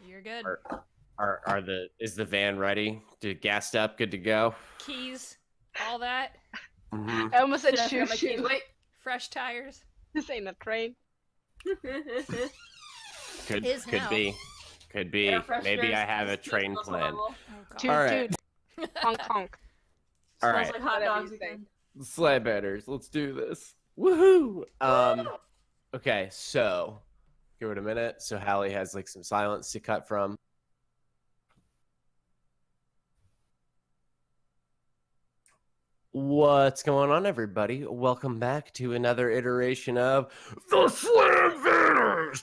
You're good. Is the van ready? Gassed up, good to go? Keys, all that. Mm-hmm. I almost said Should I shoo grab my keys? shoo. Wait. Fresh tires. This ain't a train. Could Is now. be. Could be. Air fresheners, Maybe I have a just train also plan. normal. Oh, God. Toot All right. toot. Honk honk. All Smells right. like hot Whatever dogs you say. again. Sleigh betters, let's do this. Woohoo! Okay, so give it a minute. So Hallie has like some silence to cut from. What's going on, everybody? Welcome back to another iteration of the Slam Betters.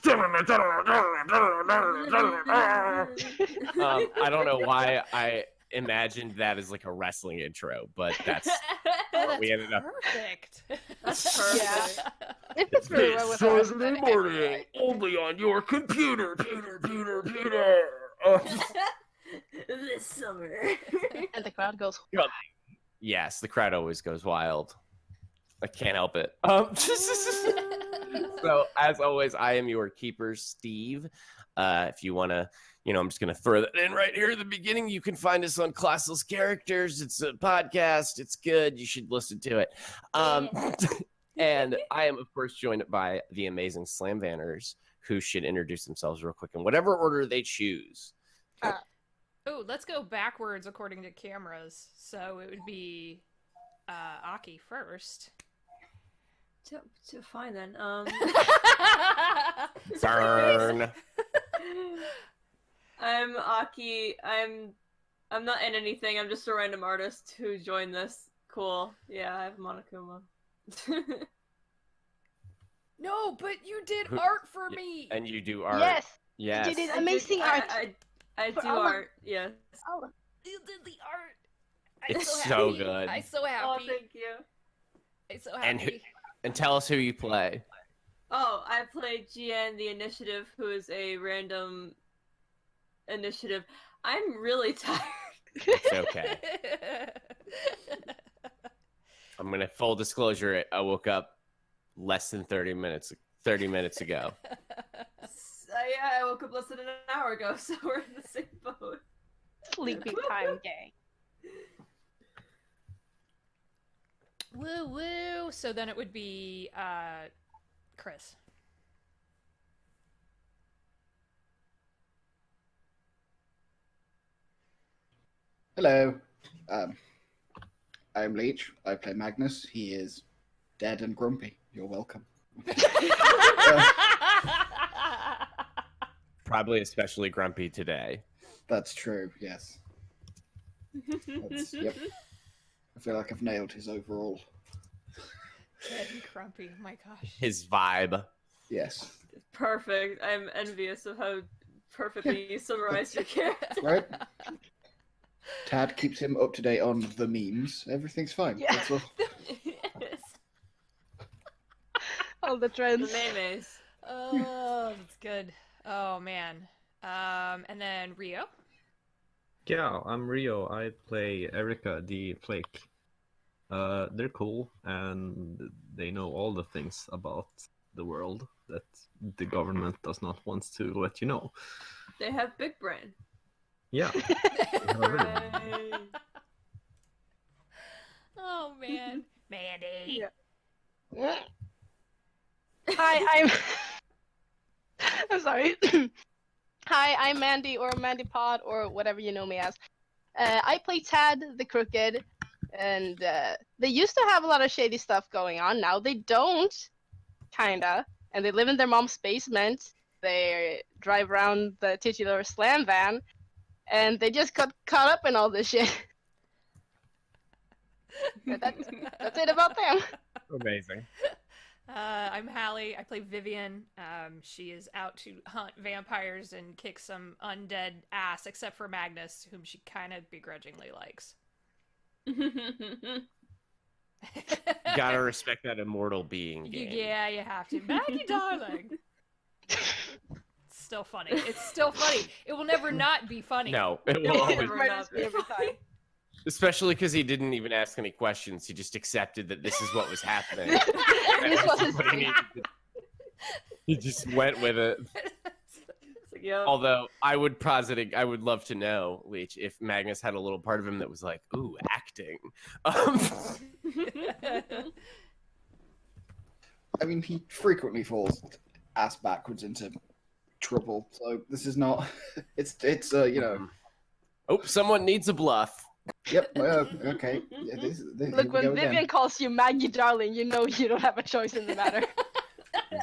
I don't know why I imagined that as like a wrestling intro, but that's Oh, we ended up. perfect. That's perfect. Yeah. It fits really well with us. Saturday morning, only on your computer, Peter. This summer. And the crowd goes. Yes, the crowd always goes wild. I can't help it. So, as always, I am your keeper, Steve. If you want to, I'm just going to throw that in right here at the beginning. You can find us on Classless Characters. It's a podcast. It's good. You should listen to it. And I am, of course, joined by the amazing Slam Vanners, who should introduce themselves real quick in whatever order they choose. Oh, let's go backwards according to cameras. So it would be Aki first. Fine then. Burn. I'm Aki. I'm not in anything. I'm just a random artist who joined this. Cool. Yeah, I have Monokuma. No, but you did Who- art for me. And you do art. Yes. Yes. You did amazing art. I For do all of- art. Yes. Oh, You did the art. I'm It's so so happy. good. I'm so Oh, happy. thank you. I'm so And happy. And tell us who you play. Oh, I play GN the Initiative, who is a random initiative. I'm really tired. It's okay. I'm gonna full disclosure it. I woke up less than 30 minutes ago. Yeah, I woke up less than an hour ago, so we're in the same boat. sleeping time gang. Woo woo. So then it would be Chris. Hello. I'm Leech. I play Magnus. He is dead and grumpy. You're welcome. Probably especially grumpy today. That's true, yes. Yep. I feel like I've nailed his overall. Dead and grumpy. My gosh. His vibe. Yes. Perfect. I'm envious of how perfectly you summarized your character. Right? Tad keeps him up to date on the memes. Everything's fine. Yeah. That's all. Yes. All the The trends. memes. Oh, that's good. Oh man. And then Rio. Yeah, I'm Rio. I play Erica the Flake. They're cool and they know all the things about the world that the government does not want to let you know. They have big brain. Yeah. Hooray. Oh man. Mandy. Yeah. Hi, I'm. I'm sorry. Hi, I'm Mandy or Mandy Pod or whatever you know me as. I play Tad the Crooked, and they used to have a lot of shady stuff going on. Now they don't, kinda, and they live in their mom's basement. They drive around the titular slam van, and they just got caught up in all this shit. That's it about them. Amazing. I'm Hallie. I play Vivian. She is out to hunt vampires and kick some undead ass, except for Magnus, whom she kind of begrudgingly likes. Gotta respect that immortal being game. Yeah, you have to. Maggie, darling. It's still funny. It's still funny. It will never not be funny. No, it No, will never always, mind. Reminds me every time. especially because he didn't even ask any questions. He just accepted that this is what was happening. This was his What he thing. needed to- He just went with it. It's like, Yep. Although I would love to know, Leech, if Magnus had a little part of him that was like, ooh, acting. I mean, he frequently falls ass backwards into trouble, so this is not. It's you know. Oh, someone needs a bluff. Yep. Okay. Yeah, this Look, when Vivian calls you Maggie darling, you know you don't have a choice in the matter.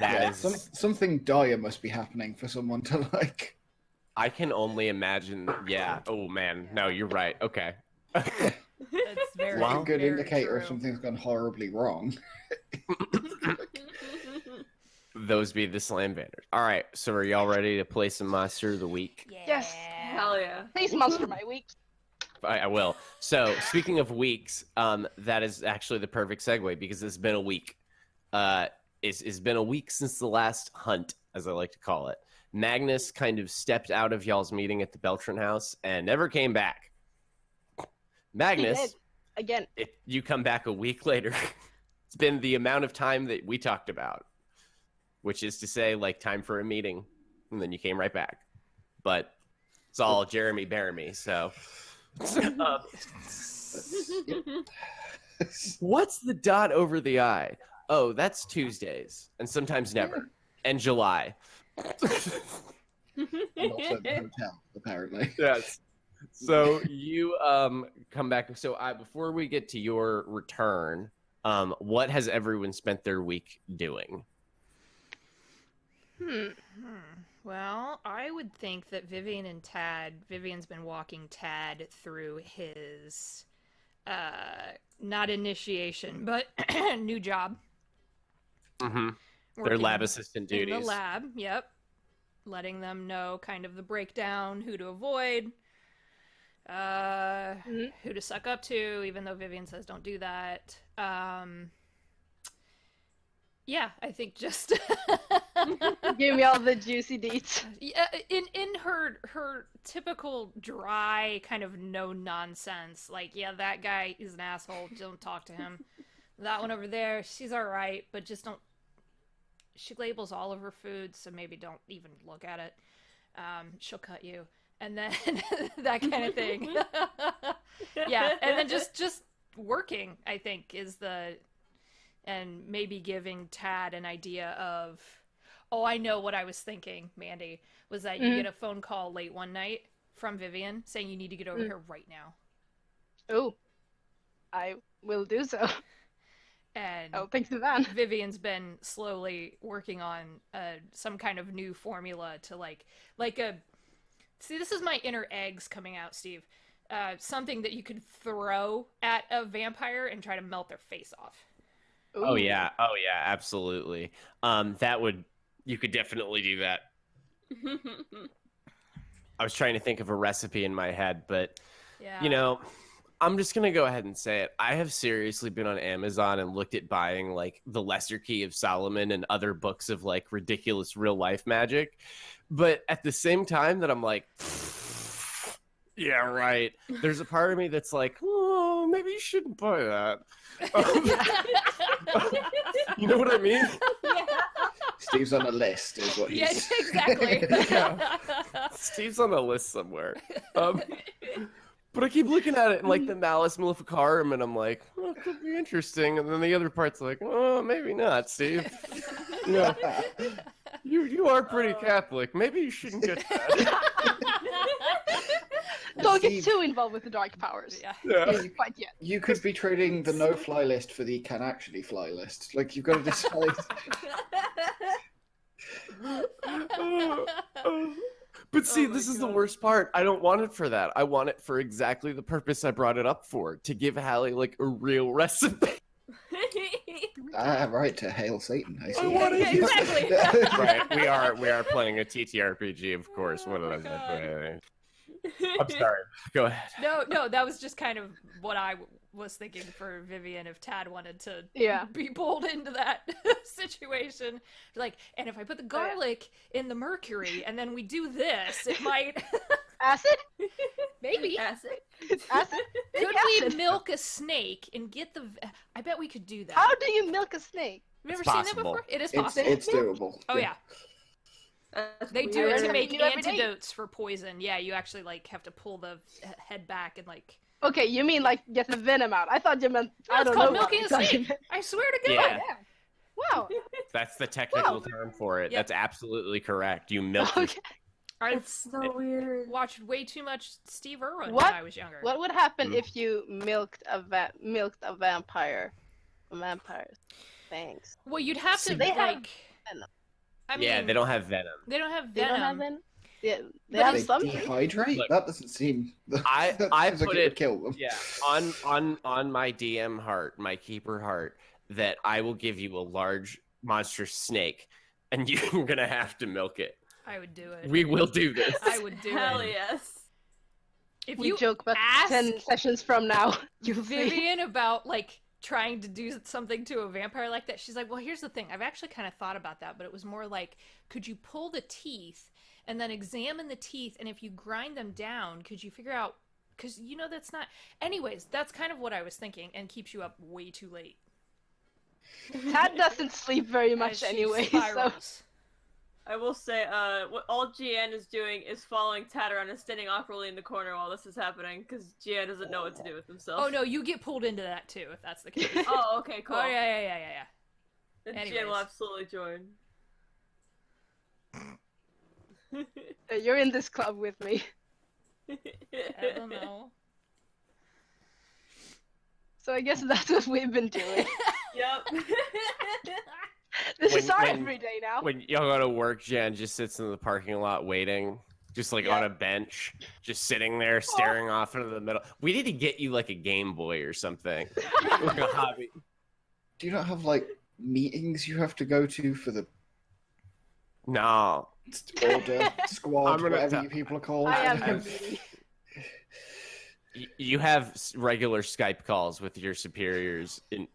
That is something dire must be happening for someone to like. I can only imagine. Yeah. Oh man. No, you're right. Okay. That's very, Like a good very indicator true. if something's gone horribly wrong. Those be the slam banners. All right. So are y'all ready to play some Monster of the Week? Yeah. Yes. Hell yeah. Please monster my week. I will. So speaking of weeks, that is actually the perfect segue because it's been a week. It's been a week since the last hunt, as I like to call it. Magnus kind of stepped out of y'all's meeting at the Beltran house and never came back. Magnus, He did. Again. you come back a week later. It's been the amount of time that we talked about, which is to say, like, time for a meeting, and then you came right back. But it's all Jeremy Baramy, so... What's the dot over the I? Oh, that's Tuesdays, and sometimes never, and July. And also the hotel, apparently. Yes. So you come back. So before we get to your return, what has everyone spent their week doing? Well, I would think that Vivian's been walking Tad through his, not initiation, but new job. Mm-hmm. Their Working lab assistant duties. in the lab, yep. Letting them know kind of the breakdown, who to avoid, who to suck up to, even though Vivian says don't do that. Yeah, I think just Give me all the juicy deets. yeah, in her typical dry kind of no nonsense, like, yeah, that guy is an asshole, don't talk to him. That one over there, she's all right, but just don't. She labels all of her food, so maybe don't even look at it. She'll cut you, and then that kind of thing. Yeah, and then just working, I think, is the, and maybe giving Tad an idea of, oh, I know what I was thinking, Mandy, was that you get a phone call late one night from Vivian saying you need to get over here right now. Oh, I will do so. And Oh, thanks to that. Vivian's been slowly working on some kind of new formula to like a. See, this is my inner eggs coming out, Steve. Something that you could throw at a vampire and try to melt their face off. Ooh. Oh yeah, absolutely. You could definitely do that. I was trying to think of a recipe in my head, but Yeah. I'm just going to go ahead and say it. I have seriously been on Amazon and looked at buying like The Lesser Key of Solomon and other books of like ridiculous real life magic. But at the same time that I'm like, yeah, right. There's a part of me that's like, oh, maybe you shouldn't buy that. You know what I mean? Yeah. Steve's on a list, is what he's. Yes, exactly. Steve's on a list somewhere. But I keep looking at it in like the Malice Maleficarum, and I'm like, oh, it could be interesting. And then the other part's like, oh, maybe not, Steve. You are pretty Catholic. Maybe you shouldn't get that. Don't get Steve- too involved with the dark powers. Yeah. Yeah. Quite yet. You could be trading the no-fly list for the can actually fly list. Like you've got to decide. But see, Oh my this is the God. worst part. I don't want it for that. I want it for exactly the purpose I brought it up for, to give Hallie like a real recipe. Right, to hail Satan. I see. want it. Yeah, exactly. Right, we are playing a TTRPG, of course. What did I say? I'm sorry. Go ahead. No, that was just kind of what I was thinking for Vivian if Tad wanted to Yeah. be pulled into that situation. Like, and if I put the garlic in the mercury and then we do this, it might Acid? maybe. Acid. Acid? Could we Acid. milk a snake and get the? I bet we could do that. How do you milk a snake? Have you ever It's seen that possible. before? It is It's possible. doable. Oh yeah. That's They do weird. it to Learn make something new every day. antidotes for poison. Yeah, you actually like have to pull the head back and like. Okay, you mean like get the venom out? I thought you meant No, I it's don't called know. milking a what I thought you snake. meant. I swear to God. Yeah. Damn. Wow. That's the technical Wow. term for it. Yep. That's absolutely correct. You milk your Okay. I've It's so weird. watched way too much Steve Irwin What? when I was younger. What would happen Mm. if you milked a vampire? A vampire's fangs. Well, you'd have to They have like. venom. I mean, yeah, they don't have venom. They don't have They venom. don't have venom. Yeah, they But have They something. dehydrate? Look, That doesn't seem. I seems like put it would it- kill them. Yeah, on my DM heart, my keeper heart, that I will give you a large monstrous snake, and you're gonna have to milk it. I would do it. We will do this. I would do Hell it. yes. If We you joke, but ask 10 sessions from now, you'll see. Vivian about like trying to do something to a vampire like that, she's like, well, here's the thing. I've actually kind of thought about that, but it was more like, could you pull the teeth and then examine the teeth, and if you grind them down, could you figure out, because you know that's not. Anyways, that's kind of what I was thinking, and keeps you up way too late. Tad doesn't sleep very as much she anyway, so spirals. I will say, what all GN is doing is following Tad around and standing awkwardly in the corner while this is happening, because GN doesn't know what to do with himself. Oh no, you get pulled into that too, if that's the case. Oh, okay, cool. Oh yeah. Then anyways. GN will absolutely join. you're in this club with me. I don't know. So I guess that's what we've been doing. Yep. This is our When- everyday now. When y'all go to work, Jen just sits in the parking lot waiting, just like Yeah. on a bench, just sitting there staring off into the middle. We need to get you like a Game Boy or something, like a hobby. Do you not have like meetings you have to go to for the No, order I'm squad, gonna whatever tell- you people are called? I am I've- meeting. you have regular Skype calls with your superiors in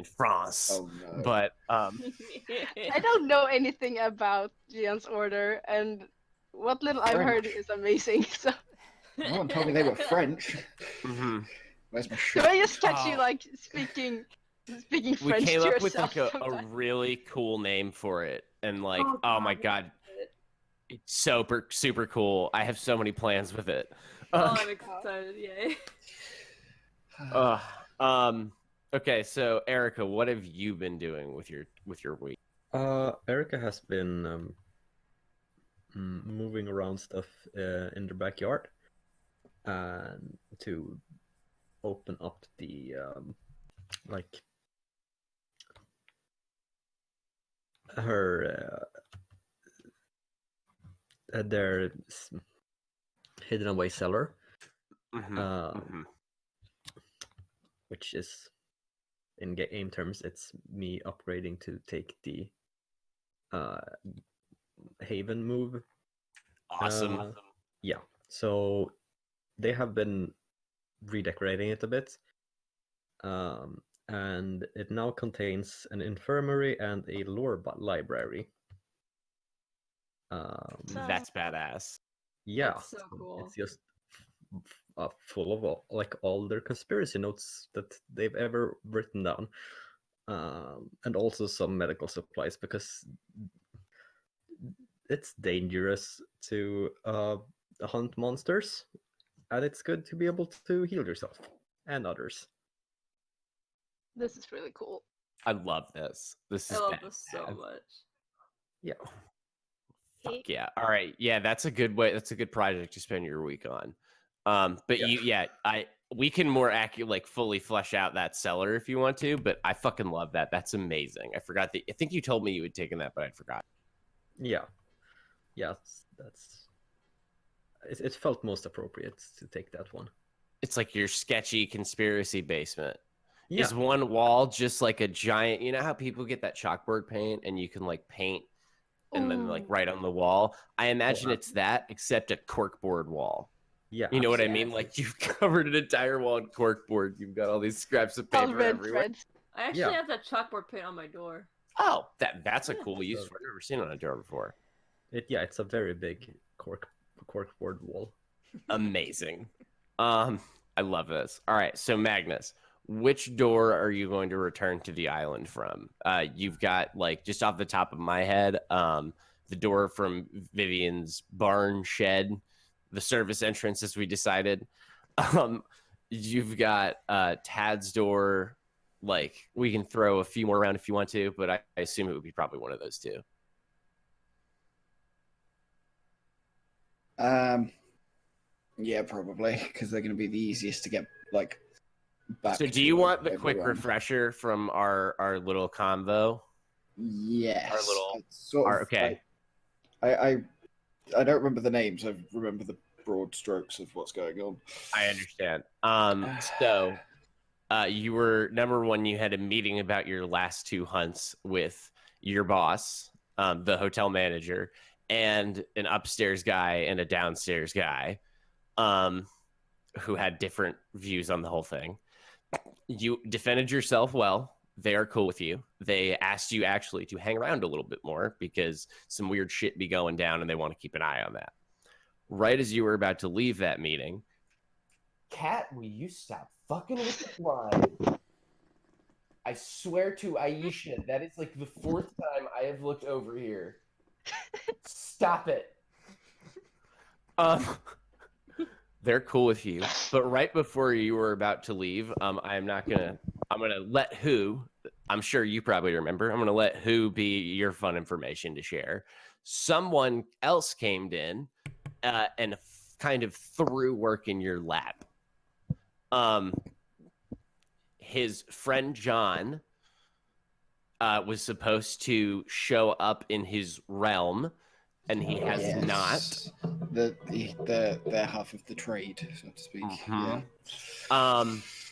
France, Oh no! but I don't know anything about Gian's order, and what little I've heard French. is amazing. So No one told me they were French. mhm. Where's my can shirt? I just catch you Oh. like speaking we French came to up with yourself like a sometime? really cool name for it, and like, Oh, oh my God. god, it's super cool. I have so many plans with it. Oh, I'm excited, yay. Okay, so Erica, what have you been doing with your week? Erica has been moving around stuff in the backyard and to open up the like her their hidden away cellar, Mhm, um, mhm. which is in game terms, it's me upgrading to take the Haven move. Awesome. Yeah, so they have been redecorating it a bit, and it now contains an infirmary and a lore library. That's badass. Yeah, That's so cool. it's just full of all their conspiracy notes that they've ever written down, and also some medical supplies, because it's dangerous to hunt monsters, and it's good to be able to heal yourself and others. This is really cool. I love this. This I is love this so badass. much. Yeah. Fuck yeah. All right. Yeah, that's a good way. That's a good project to spend your week on. But we can more like fully flesh out that cellar if you want to, but I fucking love that. That's amazing. I think you told me you had taken that, but I forgot. Yeah, it felt most appropriate to take that one. It's like your sketchy conspiracy basement. Yeah, Is one wall just like a giant, you know how people get that chalkboard paint and you can like paint and then like Ooh. write on the wall? I imagine wow. it's that except a corkboard wall. yeah. You know what I Yeah. mean? Like you've covered an entire wall in corkboard. You've got all these scraps of All paper red everywhere. threads. I actually Yeah. have that chalkboard paint on my door. Oh, that's a Yeah. cool use. I've never seen it on a door before. It's a very big corkboard wall. Amazing. I love this. All right, so Magnus, which door are you going to return to the island from? You've got like just off the top of my head, the door from Vivian's barn shed, the service entrance, as we decided. You've got Tad's door. Like, we can throw a few more around if you want to, but I assume it would be probably one of those two. Yeah, probably, because they're going to be the easiest to get, like, back So to do you want the quick everyone. refresher from our little convo? Yes. Our little- I sort of, okay. I don't remember the names. I remember the broad strokes of what's going on. I understand. So you were, number one, you had a meeting about your last two hunts with your boss, the hotel manager, and an upstairs guy and a downstairs guy, who had different views on the whole thing. You defended yourself well. They are cool with you. They asked you actually to hang around a little bit more because some weird shit be going down and they want to keep an eye on that. Right as you were about to leave that meeting, Cat, will you stop fucking with the fly? I swear to Aisha, that is like the fourth time I have looked over here. Stop it. They're cool with you, but right before you were about to leave, I'm gonna let who, I'm sure you probably remember, I'm gonna let who be your fun information to share. Someone else came in and kind of threw work in your lap. His friend John was supposed to show up in his realm, and he has not. They're half of the trade, so to speak. Mhm. Yeah.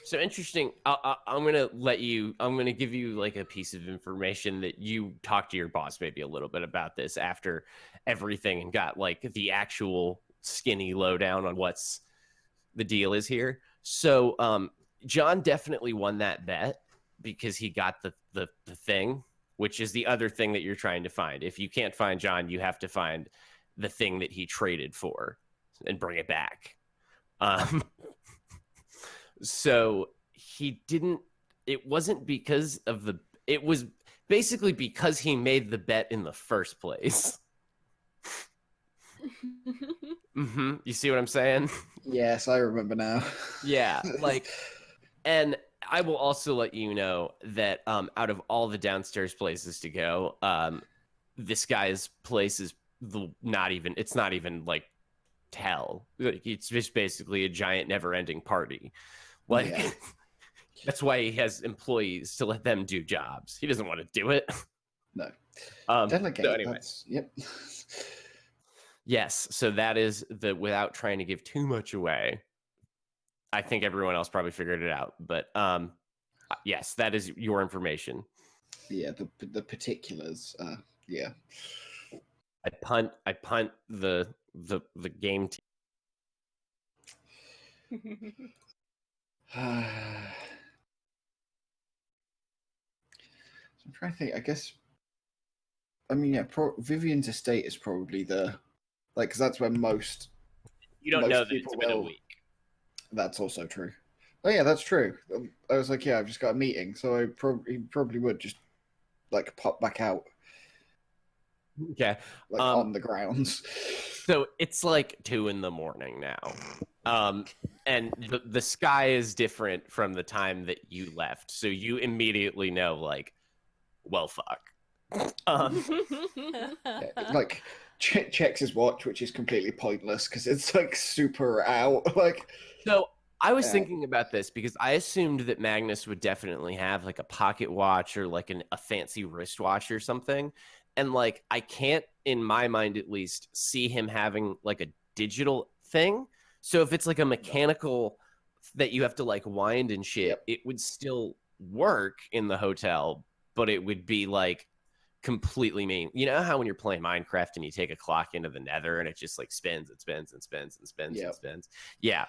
So interesting. I'm gonna give you like a piece of information that you talked to your boss maybe a little bit about this after everything and got like the actual skinny lowdown on what's the deal is here. So John definitely won that bet because he got the thing, which is the other thing that you're trying to find. If you can't find John, you have to find the thing that he traded for and bring it back. So he didn't, it wasn't because of the, it was basically because he made the bet in the first place. You see what I'm saying? Yes, I remember now. Yeah, like, and I will also let you know that out of all the downstairs places to go, this guy's place is not even like hell. It's just basically a giant never-ending party. Like, Yeah. That's why he has employees to let them do jobs. He doesn't want to do it. No. Delegate. So anyway. Yep. Yes, so that is the, without trying to give too much away. I think everyone else probably figured it out, but yes, that is your information. Yeah, the particulars. Yeah. I punt the game team. I'm trying to think. I guess. I mean, yeah. Vivian's estate is probably because that's where most. You don't most know that it's people been a will- week. That's also true. Oh yeah, that's true. I was like, yeah, I've just got a meeting, so he probably would just like pop back out, Okay. like on the grounds. So it's like 2 a.m. now. And the sky is different from the time that you left. So you immediately know, like, well, fuck. Like checks his watch, which is completely pointless because it's like super out. Like, So I was Yeah. thinking about this because I assumed that Magnus would definitely have like a pocket watch or like a fancy wristwatch or something. And like, I can't, in my mind at least, see him having like a digital thing. So if it's like a mechanical that you have to like wind and shit, Yep. it would still work in the hotel, but it would be like completely mean. You know how when you're playing Minecraft and you take a clock into the nether and it just like spins and spins and spins and spins Yep. and spins? Yeah.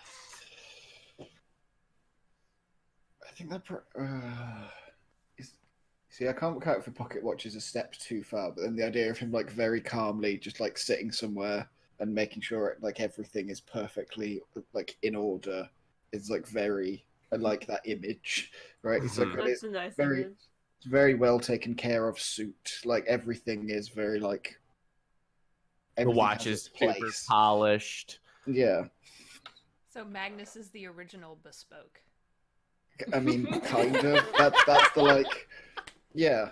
I think that. See, I can't look out for pocket watches a step too far, but then the idea of him like very calmly just like sitting somewhere and making sure like everything is perfectly like in order is like very. I like that image, right? It's like got That's his a nice very- image. very well taken care of suit. Like everything is very like The everything watch has is its super place. polished. Yeah, So Magnus is the original bespoke. I mean, kind of. That's the like, yeah,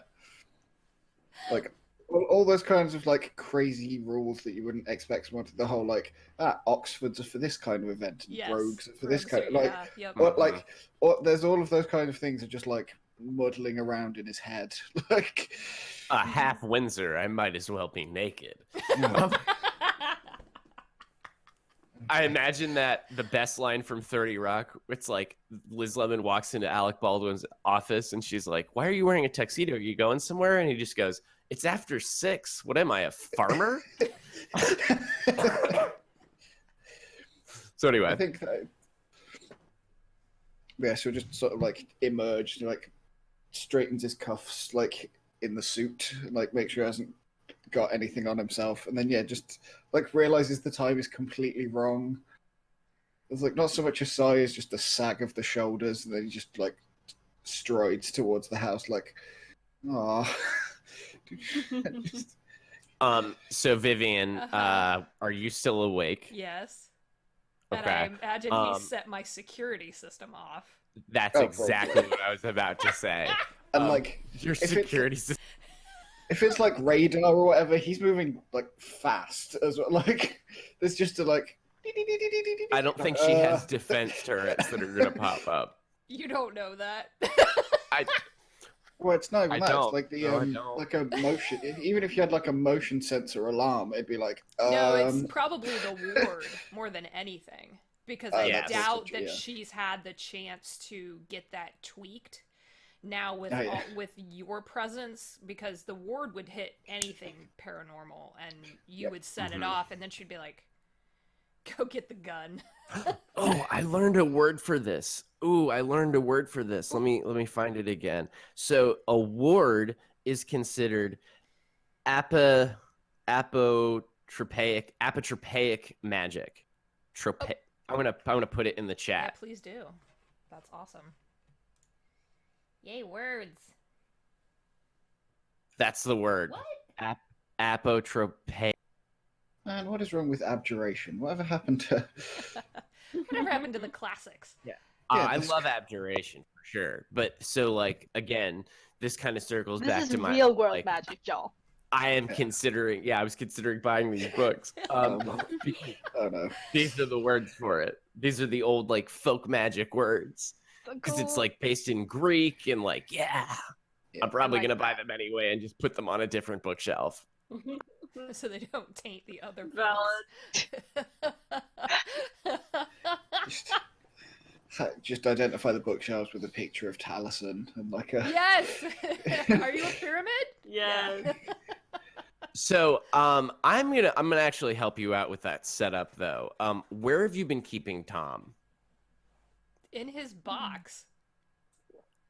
like all those kinds of like crazy rules that you wouldn't expect someone to. The whole like, Oxfords are for this kind of event, and Yes. Brogues are for this Rogues kind are- of like. yeah, yep. But like, there's all of those kind of things are just like muddling around in his head. Like, A half Windsor, I might as well be naked. I imagine that the best line from 30 Rock, it's like Liz Lemon walks into Alec Baldwin's office and she's like, "Why are you wearing a tuxedo? Are you going somewhere?" And he just goes, "It's after 6. What am I, a farmer?" So anyway, I think that, yeah, so just sort of like emerged, like straightens his cuffs, like in the suit, like make sure he hasn't got anything on himself, and then just like realizes the time is completely wrong. There's like not so much a sigh as just a sag of the shoulders, and then he just like strides towards the house, like, "Ah." So Vivian, Uh-huh. are you still awake? Yes. And Okay. I imagine he set my security system off. That's Oh, exactly probably. what I was about to say. And like, Your it's- security system. if it's like radar or whatever, he's moving like fast as well. Like, there's just a like. I don't think she has defense turrets that are gonna pop up. You don't know that. Well, it's not even I that. don't. It's like the No, I don't. like a motion. Even if you had like a motion sensor alarm, it'd be like, No, it's probably the ward more than anything. Because I yes. doubt That's that true, yeah. she's had the chance to get that tweaked. Now with Oh, yeah. with your presence, because the ward would hit anything paranormal, and you Yep. would set Mhm. it off, and then she'd be like, "Go get the gun." Oh, I learned a word for this. Ooh, I learned a word for this. Let me find it again. So a ward is considered apotropaic magic. I'm gonna put it in the Yeah, chat. please do. That's awesome. Yay, words. That's the word. What? Apotropaic. Man, what is wrong with abjuration? Whatever happened to? Whatever happened to the classics? Yeah, I this- love abjuration for sure. But so like again, this kind of circles This back is to my real world like, magic, y'all. I am Yeah. considering. Yeah, I was considering buying these books. Oh no. These are the words for it. These are the old like folk magic words So because it's cool. like based in Greek and like Yeah. I'm probably I like gonna buy that. them anyway and just put them on a different bookshelf. So they don't taint the other Valid. Just identify the bookshelves with a picture of Taliesin and like a. Yes. Are you a pyramid? Yeah. So I'm gonna actually help you out with that setup though. Where have you been keeping Tom? In his box.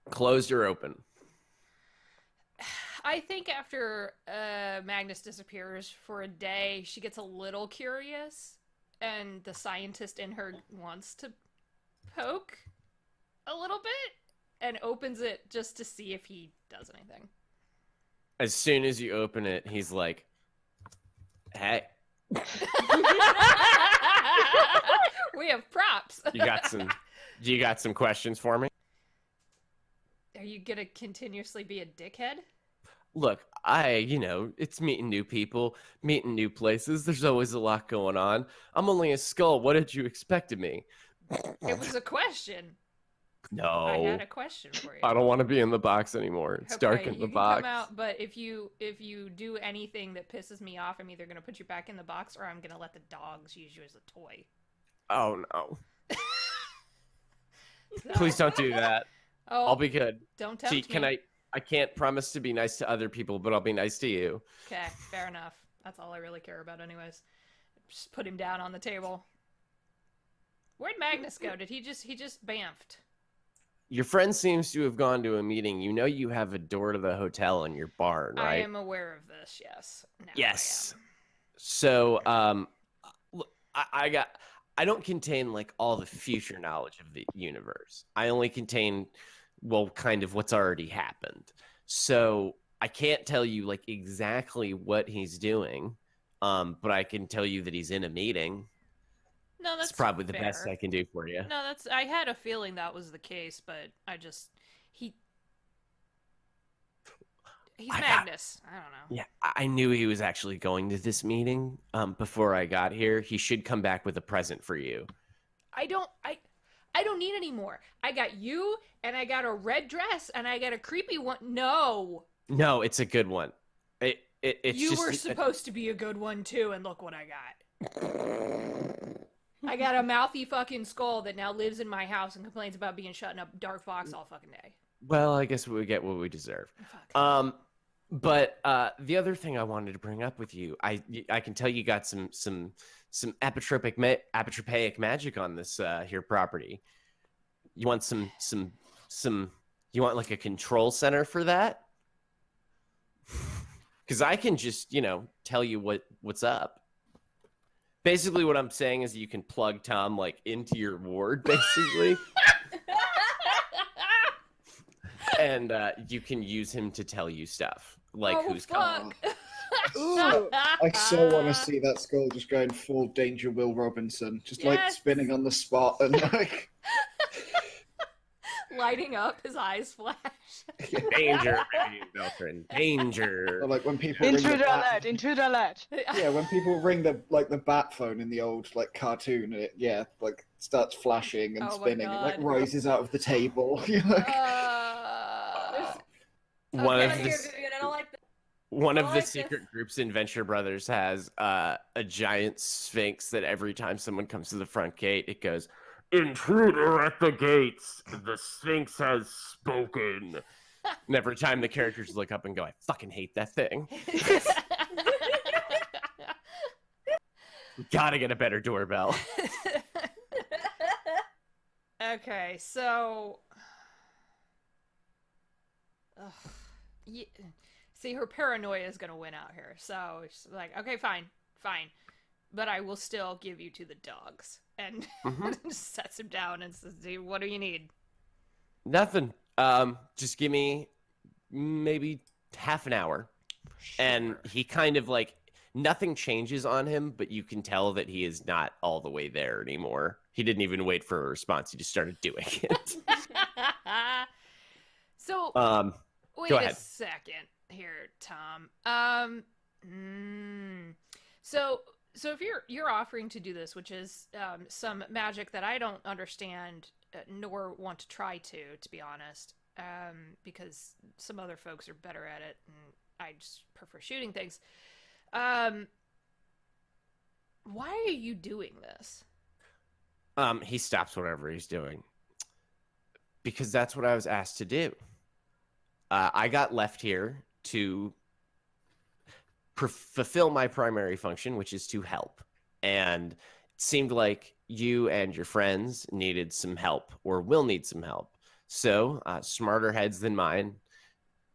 Closed or open? I think after Magnus disappears for a day, she gets a little curious, and the scientist in her wants to poke a little bit and opens it just to see if he does anything. As soon as you open it, he's like, "Hey, We have props. you got some questions for me?" Are you gonna continuously be a dickhead? Look, it's meeting new people, meeting new places. There's always a lot going on. I'm only a skull. What did you expect of me? It was a question. I No, had a question for you. I don't want to be in the box anymore. It's dark Okay, in you the can box. come out, but if you do anything that pisses me off, I'm either gonna put you back in the box or I'm gonna let the dogs use you as a toy. Oh no! So- Please don't do that. Oh, I'll be good. don't tempt See, can me. I can't promise to be nice to other people, but I'll be nice to you. Okay, fair enough. That's all I really care about, anyways. Just put him down on the table. Where'd Magnus go? Did he just bamfed? Your friend seems to have gone to a meeting. You know you have a door to the hotel in your barn, right? I am aware of this. Yes. Now Yes. So, look, I don't contain like all the future knowledge of the universe. I only contain, well, kind of what's already happened. So I can't tell you like exactly what he's doing. But I can tell you that he's in a meeting. No, that's It's probably the fair. best I can do for you. No, that's. I had a feeling that was the case, but he's Magnus. I don't know. Yeah, I knew he was actually going to this meeting before I got here. He should come back with a present for you. I don't need any more. I got you, and I got a red dress, and I got a creepy one. No, it's a good one. It's you just, were supposed to be a good one too, and look what I got. I got a mouthy fucking skull that now lives in my house and complains about being shut in a dark box all fucking day. Well, I guess we get what we deserve. Fuck. But the other thing I wanted to bring up with you, I can tell you got some apotropaic magic on this here property. You want some you want like a control center for that? Because I can just tell you what's up. Basically, what I'm saying is you can plug Tom like into your ward, basically. And you can use him to tell you stuff, like who's coming. Ooh, I so want to see that skull just going full Danger Will Robinson, just like Yes. spinning on the spot and like. Lighting up, his eyes flash. Danger, Beltran, danger. Or like when people ring the Intruder bat, alert! Intruder alert! yeah, when people ring the bat phone in the old like cartoon, and it like starts flashing and Oh my spinning, it like God. rises out of the table. You're like, One of Okay, the here, Vivian, I don't like this. one of I the like secret this. groups in Venture Brothers has a giant sphinx that every time someone comes to the front gate, it goes, "Intruder at the gates. The Sphinx has spoken." And every time the characters look up and go, "I fucking hate that thing. Gotta get a better doorbell." Okay, so. Ugh. Yeah. See, her paranoia is gonna win out here. So she's like, okay, fine. But I will still give you to the dogs. And just sets him down and says, "Dude, what do you need?" Nothing. Just give me maybe half an hour. And he kind of like, nothing changes on him, but you can tell that he is not all the way there anymore. He didn't even wait for a response. He just started doing it. So, wait go a ahead. second here, Tom. So if you're offering to do this, which is some magic that I don't understand nor want to try to be honest, because some other folks are better at it, and I just prefer shooting things. Why are you doing this? He stops whatever he's doing because that's what I was asked to do. I got left here to fulfill my primary function, which is to help. And it seemed like you and your friends needed some help or will need some help. So smarter heads than mine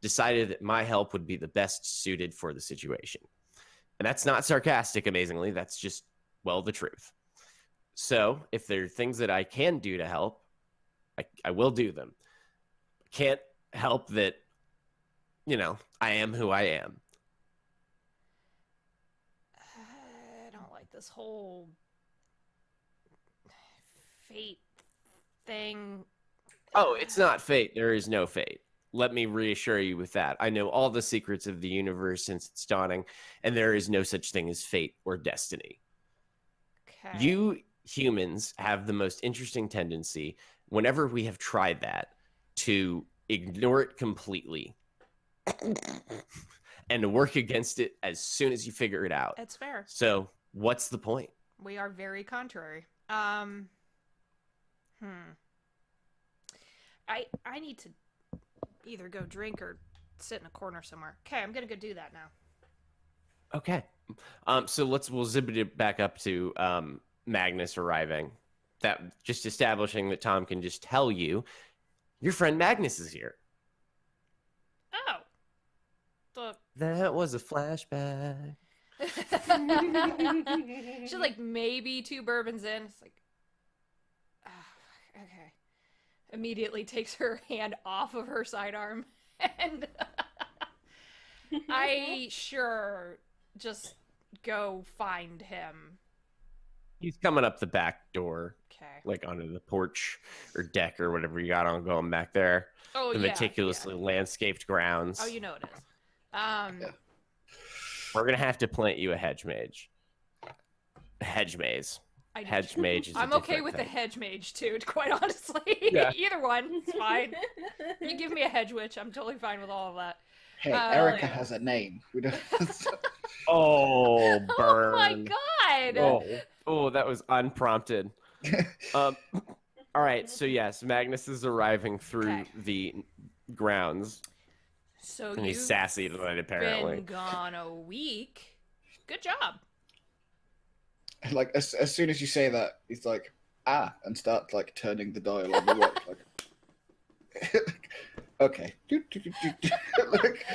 decided that my help would be the best suited for the situation. And that's not sarcastic, amazingly. That's just, well, the truth. So if there are things that I can do to help, I will do them. Can't help that, I am who I am. I don't like this whole fate thing. Oh, it's not fate. There is no fate. Let me reassure you with that. I know all the secrets of the universe since its dawning, and there is no such thing as fate or destiny. Okay. You humans have the most interesting tendency, whenever we have tried that, to ignore it completely and to work against it as soon as you figure it out. That's fair. So what's the point? We are very contrary. I need to either go drink or sit in a corner somewhere. Okay, I'm gonna go do that now. Okay. So we'll zip it back up to Magnus arriving. That just establishing that Tom can just tell you your friend Magnus is here. Oh. That was a flashback. She's like maybe 2 bourbons in. It's like, okay. Immediately takes her hand off of her sidearm, and I just go find him? He's coming up the back door, Okay. like onto the porch or deck or whatever you got on going back there. Oh, The yeah. meticulously landscaped grounds. Oh, you know it is. We're gonna have to plant you a hedge mage. A hedge maze. Hedge mage is. I'm okay with the hedge mage too, quite honestly. Yeah. Either one, it's fine. You give me a hedge witch, I'm totally fine with all of that. Hey, Erica has a name. We don't. Oh, burn! Oh my god! Oh, that was unprompted. All right, so yes, Magnus is arriving through the grounds. So and he's you've sassy tonight, apparently. been gone a week. Good job. Like as soon as you say that, he's like, and start like turning the dial on the watch. Like, okay. Like,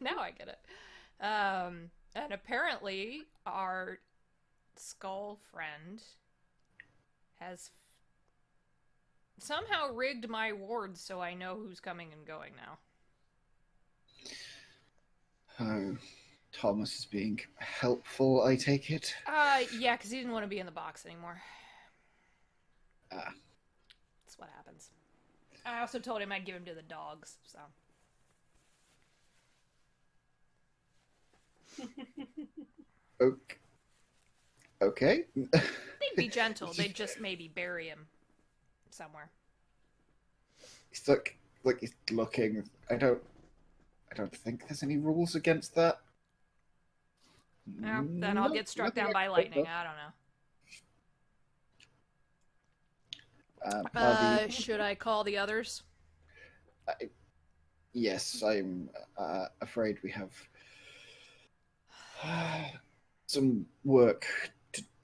Now I get it. And apparently our skull friend has somehow rigged my wards so I know who's coming and going now. Thomas is being helpful, I take it. Yeah, because he didn't want to be in the box anymore. That's what happens. I also told him I'd give him to the dogs, so. Okay. They'd be gentle. They'd just maybe bury him somewhere. He's like he's looking. I don't think there's any rules against that. Yeah, then I'll get struck down by lightning. I don't know. Should I call the others? Yes, I'm afraid we have some work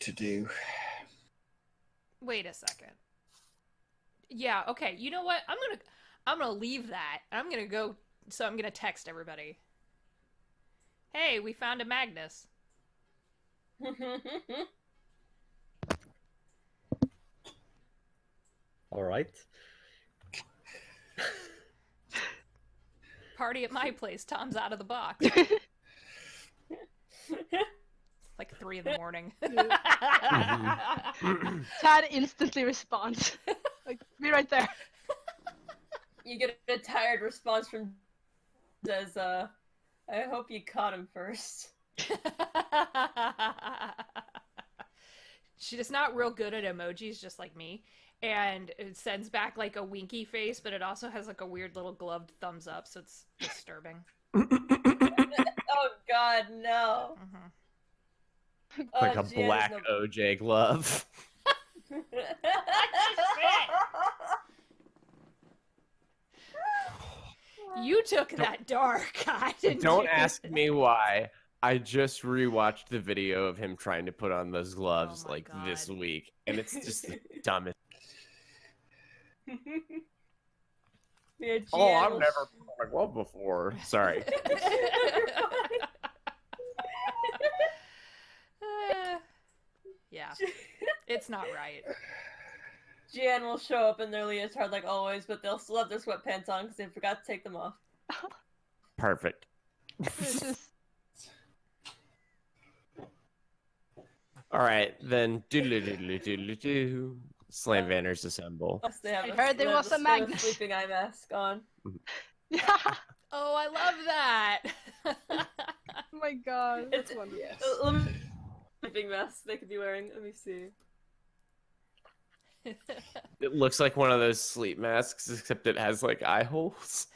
to do. Wait a second. Yeah, okay. You know what? I'm gonna leave that. I'm gonna go. So I'm gonna text everybody. Hey, we found a Magnus. All right. Party at my place. Tom's out of the box. Like 3 in the morning. Tad instantly responds. Like, be right there. You get a tired response from says, I hope you caught him first. She's not real good at emojis, just like me. And it sends back like a winky face, but it also has like a weird little gloved thumbs up, so it's disturbing. Oh god, no. Like a black OJ glove. You took that dark. Don't ask me why. I just rewatched the video of him trying to put on those gloves this week, and it's just the dumbest. Yeah, I've never put on a glove before. Sorry. Yeah, it's not right. Jan will show up in their leotard like always, but they'll still have their sweatpants on because they forgot to take them off. Perfect. All right, then. Slam Vanners assemble. I heard there was a Magnus. Sleeping eye mask on. Yeah. Oh, I love that. Oh my god. It's wonderful. Yes. Sleeping mask they could be wearing. Let me see. It looks like one of those sleep masks, except it has like eye holes.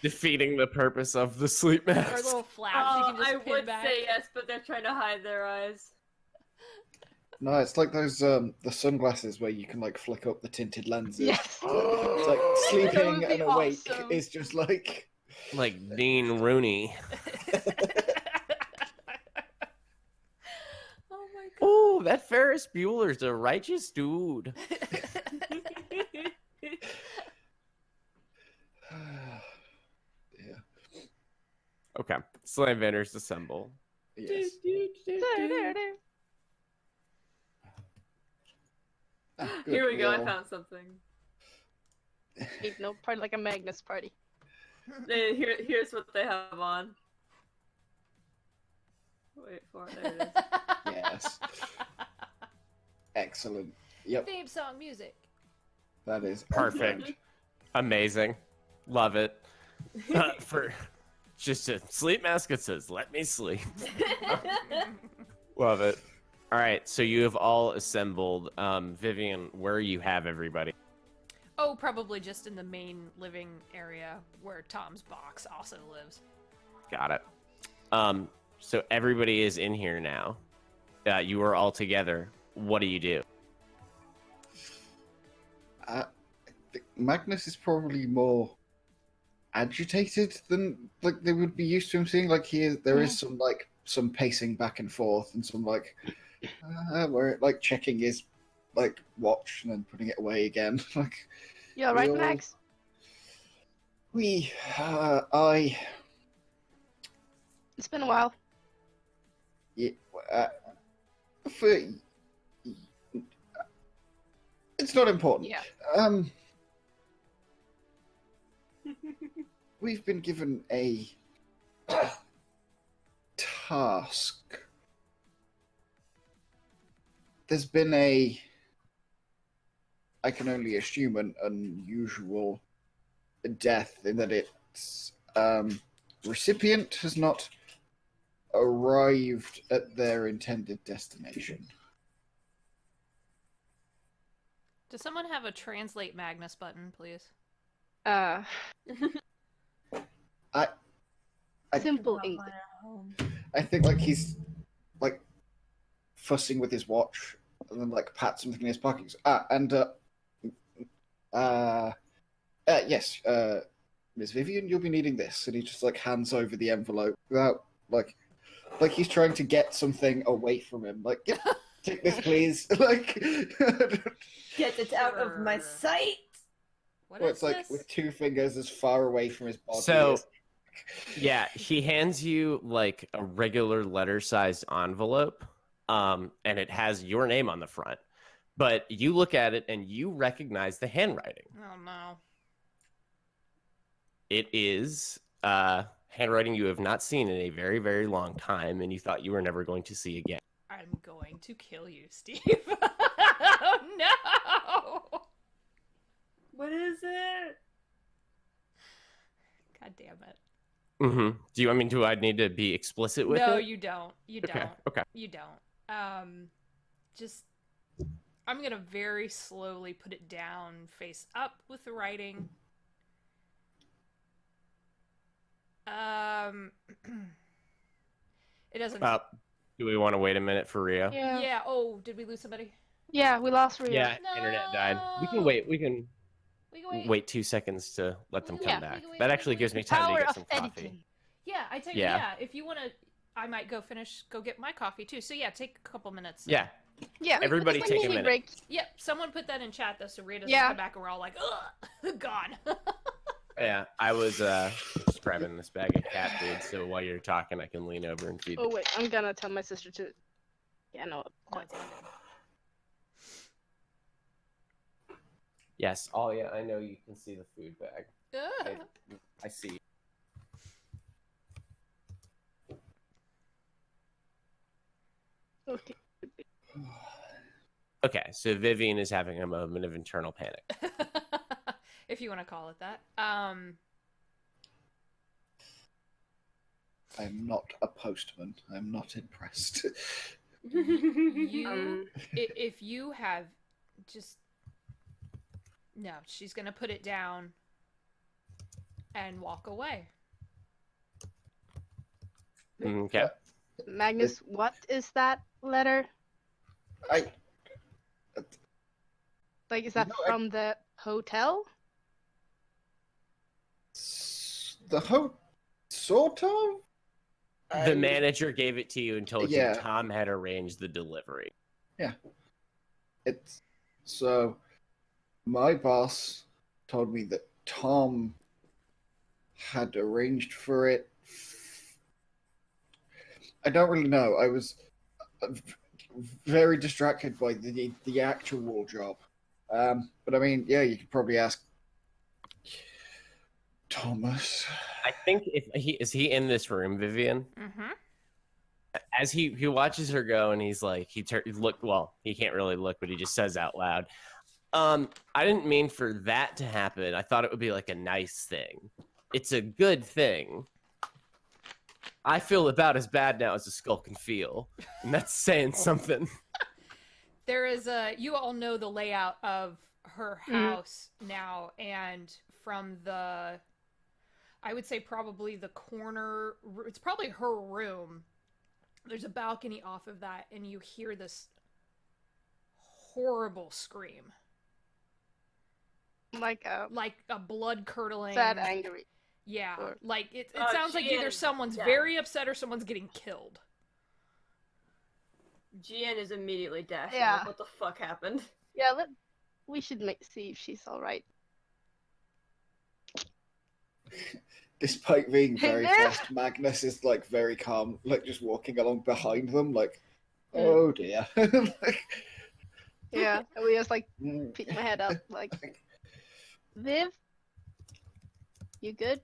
Defeating the purpose of the sleep Or mask. little flaps you can just I pin would back. say yes, but they're trying to hide their eyes. No, it's like those the sunglasses where you can like flick up the tinted lenses. Yes. It's like That sleeping would be and awake awesome. is just like Dean Rooney. Oh my god. Oh, that Ferris Bueller's a righteous dude. yeah. Okay, Slam Vanners assemble. Yes. Good, Here we go, I all- found something. Ain't no party like a Magnus party. Here's what they have on. Wait for it. There it is. Yes. Excellent. Yep, Theme song music. that is Perfect. excellent. Amazing. Love it. For just a sleep mask that says, "Let me sleep." Love it. All right, so you have all assembled. Vivian, where you have everybody? Oh, probably just in the main living area where Tom's box also lives. Got it. So everybody is in here now. You are all together. What do you do? I think Magnus is probably more agitated than like they would be used to him seeing. Like there is some pacing back and forth and some where like checking his like watch and then putting it away again. Like You alright, all- Max? I It's been a while. yeah, for it's not important. Yeah. We've been given a task. There's been I can only assume an unusual death in that its recipient has not arrived at their intended destination. Does someone have a translate Magnus button, please? I Simple English. I think like he's like fussing with his watch and then like pats something in his pockets. Yes, Miss Vivian, you'll be needing this, and he just like hands over the envelope without like he's trying to get something away from him. Like, "Yep, take this, please." Like, Get it out of my Sure. sight! What well, is it's like this? with two fingers as far away from his body. So- as- Yeah, he hands you like a regular letter-sized envelope, and it has your name on the front. But you look at it and you recognize the handwriting. Oh no. It is handwriting you have not seen in a very, very long time, and you thought you were never going to see again. I'm going to kill you, Steve. Oh no! What is it? God damn it. Mm-hmm. Do I need to be explicit with No, it? you don't. You Okay, don't. okay. You don't. Just I'm gonna very slowly put it down, face up with the writing. It doesn't. Do we want to wait a minute for Rio? Yeah. Yeah. Oh, did we lose somebody? Yeah, we lost Rio. Yeah, internet died. We can wait. We can We can wait 2 seconds to let them come Yeah, back. we can wait, That we actually can gives wait. me time to Power get of some coffee. editing. Yeah, I take. Yeah. Yeah, if you want to, I might go get my coffee too. So yeah, take a couple minutes. Yeah, Yeah. Everybody let's take a quickly minute. break. Yep. Someone put that in chat though, so Rita doesn't Yeah. come back and we're all like, ugh, gone. yeah. I was just grabbing this bag of cat food, so while you're talking, I can lean over and feed. Oh wait, I'm gonna tell my sister to. Yeah, no. No, it's all good. Yes. Oh yeah, I know you can see the food bag. Ugh. I see. Okay. Okay, so Vivian is having a moment of internal panic. If you want to call it that. I'm not a postman. I'm not impressed. You, if you have just no, she's gonna put it down and walk away. Okay. Magnus, what is that letter? I Like, is that No, from the hotel? Sort of. The manager gave it to you and told Yeah. you Tom had arranged the delivery. It's so. My boss told me that Tom had arranged for it. I don't really know. I was very distracted by the actual job. But I mean, yeah, you could probably ask Thomas. I think if he is he in this room, Vivian? Mm-hmm. as he watches her go, and he's like, he can't really look, but he just says out loud, I didn't mean for that to happen. I thought it would be like a nice thing. It's a good thing. I feel about as bad now as a skull can feel, and that's saying something. There is you all know the layout of her house now, and from I would say probably the corner, it's probably her room. There's a balcony off of that, and you hear this horrible scream. Like a blood-curdling... sad, angry. Yeah, Or... like it sounds like either someone's very upset or someone's getting killed. GN is immediately dashing. Yeah. Like, what the fuck happened? Yeah, we should see if she's alright. Despite being very Viv? fast, Magnus is like very calm, like just walking along behind them, like, oh dear. Like, Yeah, and we just like mm, pick my head up, like, Viv, you good?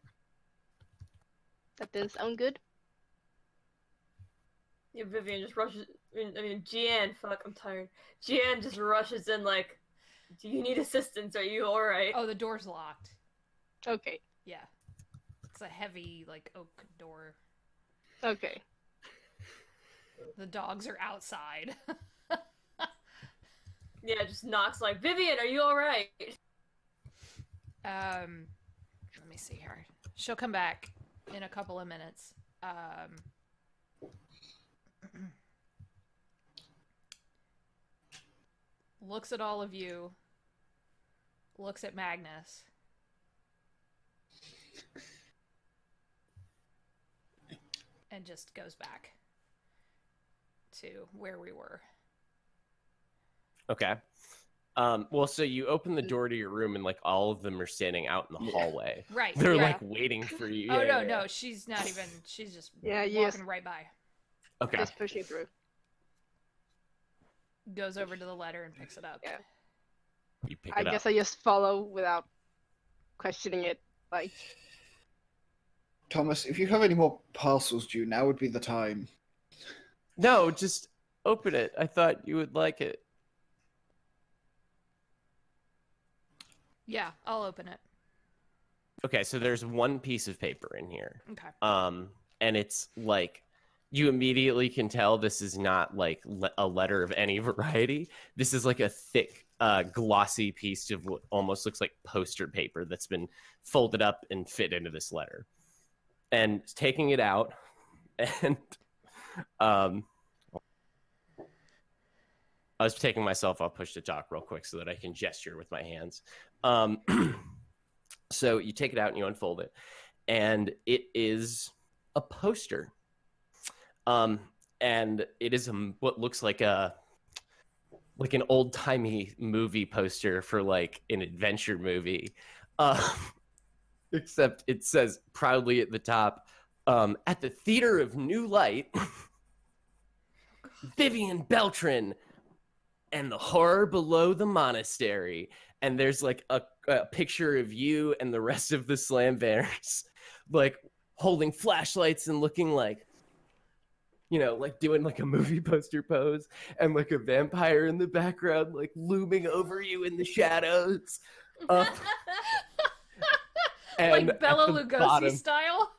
That didn't sound good. Yeah, Vivian just rushes. I mean, GN. Fuck, I'm tired. GN just rushes in like, "Do you need assistance? Are you all right?" Oh, the door's locked. Okay. Yeah, it's a heavy like oak door. Okay. The dogs are outside. Yeah, just knocks like, "Vivian, are you all right?" Let me see here. She'll come back in a couple of minutes. Looks at all of you. Looks at Magnus. And just goes back to where we were. Okay. Well, so you open the door to your room, and like all of them are standing out in the hallway. Right. They're yeah. like waiting for you. Oh, Yeah, no, she's not even. She's just Yeah, walking right by. Okay. Just pushing through. Goes over to the letter and picks it up. Yeah. You pick I it guess up. I just follow without questioning it. Like, Thomas, if you have any more parcels due, now would be the time. No, just open it. I thought you would like it. Yeah, I'll open it. Okay, so there's one piece of paper in here. Okay. And it's like, you immediately can tell this is not like a letter of any variety. This is like a thick, glossy piece of what almost looks like poster paper that's been folded up and fit into this letter. And taking it out, and I was taking myself off push to talk real quick so that I can gesture with my hands. So you take it out and you unfold it, and it is a poster. And it is what looks like an old-timey movie poster for like an adventure movie. Except it says proudly at the top, at the Theater of New Light, Vivian Beltran and the Horror Below the Monastery. And there's like a picture of you and the rest of the slam banners, like holding flashlights and looking like, you know, like doing like a movie poster pose, and like a vampire in the background, like looming over you in the shadows. And like Bela at the Lugosi bottom, style?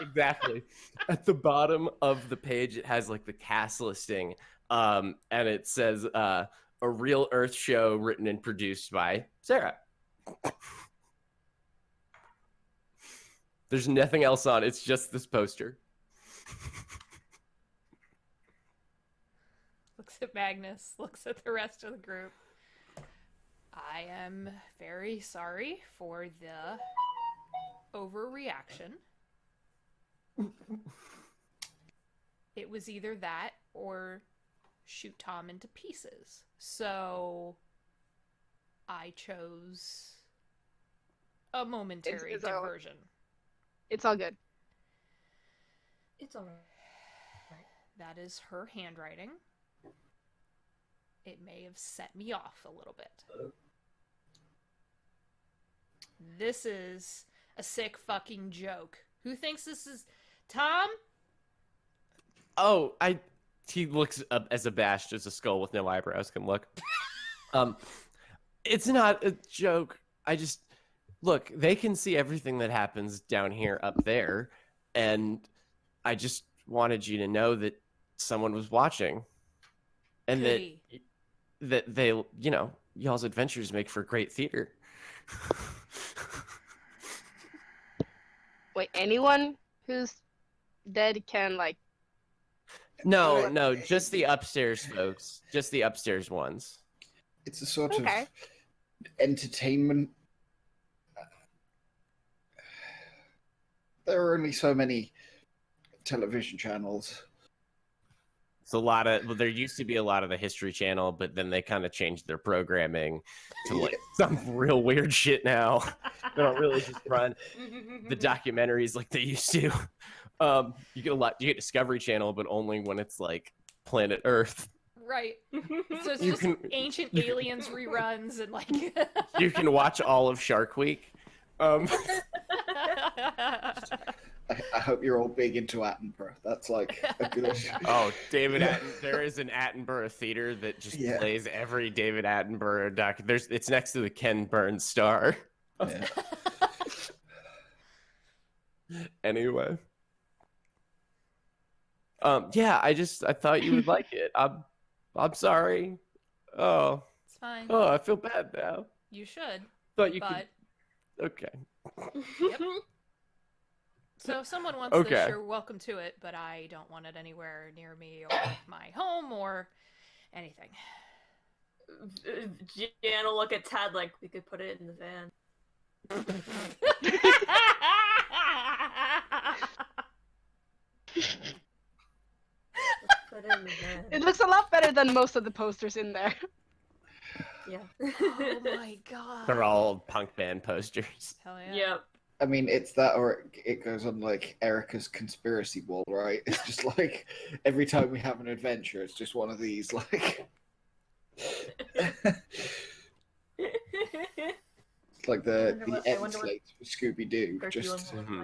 exactly. At the bottom of the page, it has like the cast listing, and it says a Real Earth show written and produced by Sarah. There's nothing else on it. It's just this poster. Looks at Magnus, looks at the rest of the group. I am very sorry for the overreaction. It was either that or shoot Tom into pieces. So I chose a momentary It's diversion. it's all good. It's alright. That is her handwriting. It may have set me off a little bit. This is a sick fucking joke. Who thinks this is... Tom? Oh, he looks up as abashed as a skull with no eyebrows can look. It's not a joke. I just look. They can see everything that happens down here up there, and I just wanted you to know that someone was watching, and Goody. that they, you know, y'all's adventures make for great theater. Wait, anyone who's dead can like. No, just the upstairs folks, just the upstairs ones. It's a sort Okay. of entertainment. There are only so many television channels. It's a lot of. Well, there used to be a lot of the History Channel, but then they kind of changed their programming to like some real weird shit now. They don't really just run the documentaries like they used to. You get a lot. You get Discovery Channel, but only when it's like Planet Earth. Right. So it's You just can- ancient aliens reruns and like. You can watch all of Shark Week. I hope you're all big into Attenborough. That's like a good. Oh, David there is an Attenborough theater that just Yeah. plays every David Attenborough doc. It's next to the Ken Burns star. Yeah. Anyway. Yeah, I thought you would like it. I'm sorry. Oh, It's fine. I feel bad now. You should. Thought you But could. Okay. yep. So if someone wants Okay. this, you're welcome to it, but I don't want it anywhere near me or my home or anything. Jan will look at Tad like, we could put it in the van. Let's put it in the van. It looks a lot better than most of the posters in there. Yeah. Oh my god. They're all punk band posters. Hell yeah. Yep. I mean, it's that, or it goes on like Erica's conspiracy wall, right? It's just like every time we have an adventure, it's just one of these like. It's like the I wonder what X-Lates for Scooby Doo. Turkey Just one will look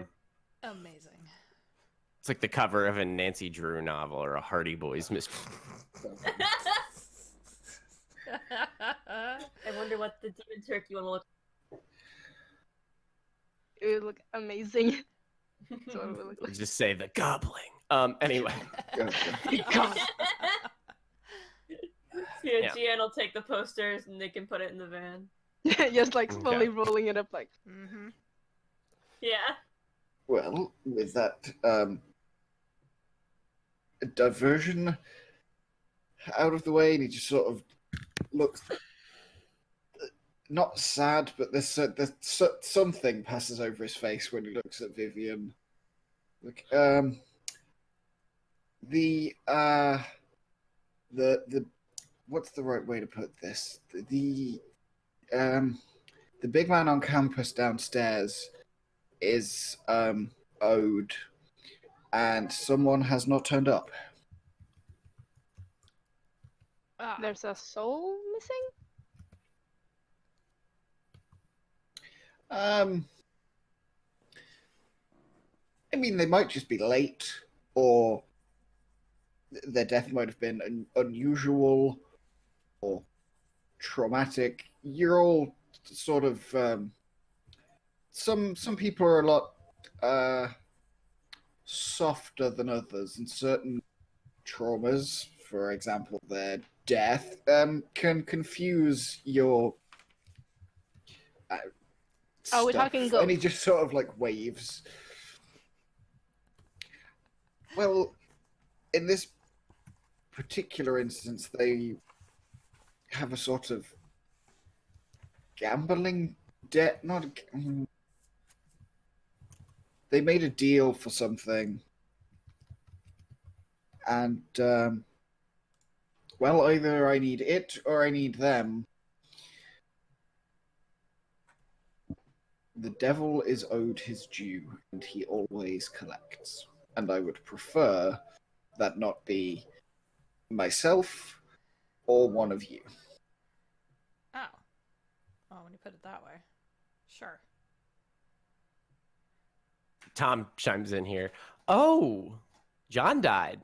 like. Amazing. It's like the cover of a Nancy Drew novel or a Hardy Boys mystery. I wonder what the demon turkey one will look It would look amazing. That's what it would look like. Just say the gobbling. Anyway. God. Yeah, Yeah. Gian will take the posters and they can put it in the van. Just like slowly Okay. rolling it up like. Mm-hmm. Yeah. well, with that diversion out of the way, and he just sort of looks not sad, but there's something passes over his face when he looks at Vivian. Look, the what's the right way to put this? The big man on campus downstairs is owed, and someone has not turned up. Ah, There's a soul missing? I mean, they might just be late, or their death might have been unusual or traumatic. You're all sort of some people are a lot softer than others, and certain traumas, for example, their death, can confuse your. Are we stuff. talking And he ghosts? just sort of like waves. Well, in this particular instance, they have a sort of gambling debt. Not. They made a deal for something, and well, either I need it or I need them. The devil is owed his due, and he always collects. And I would prefer that not be myself or one of you. oh. Oh, when you put it that way. Sure. Tom chimes in here. Oh, John died.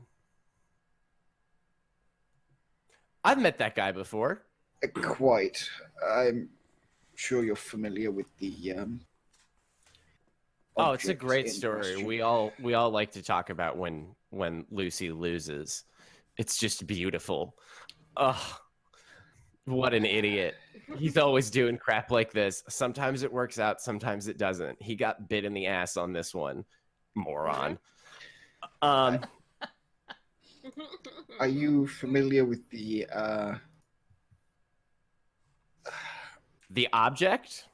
I've met that guy before. Quite. I'm sure you're familiar with the Oh, it's a object great in story. question. We all like to talk about when Lucy loses. It's just beautiful. Oh, what an idiot. He's always doing crap like this. Sometimes it works out, sometimes it doesn't. He got bit in the ass on this one. Moron. Are you familiar with the object?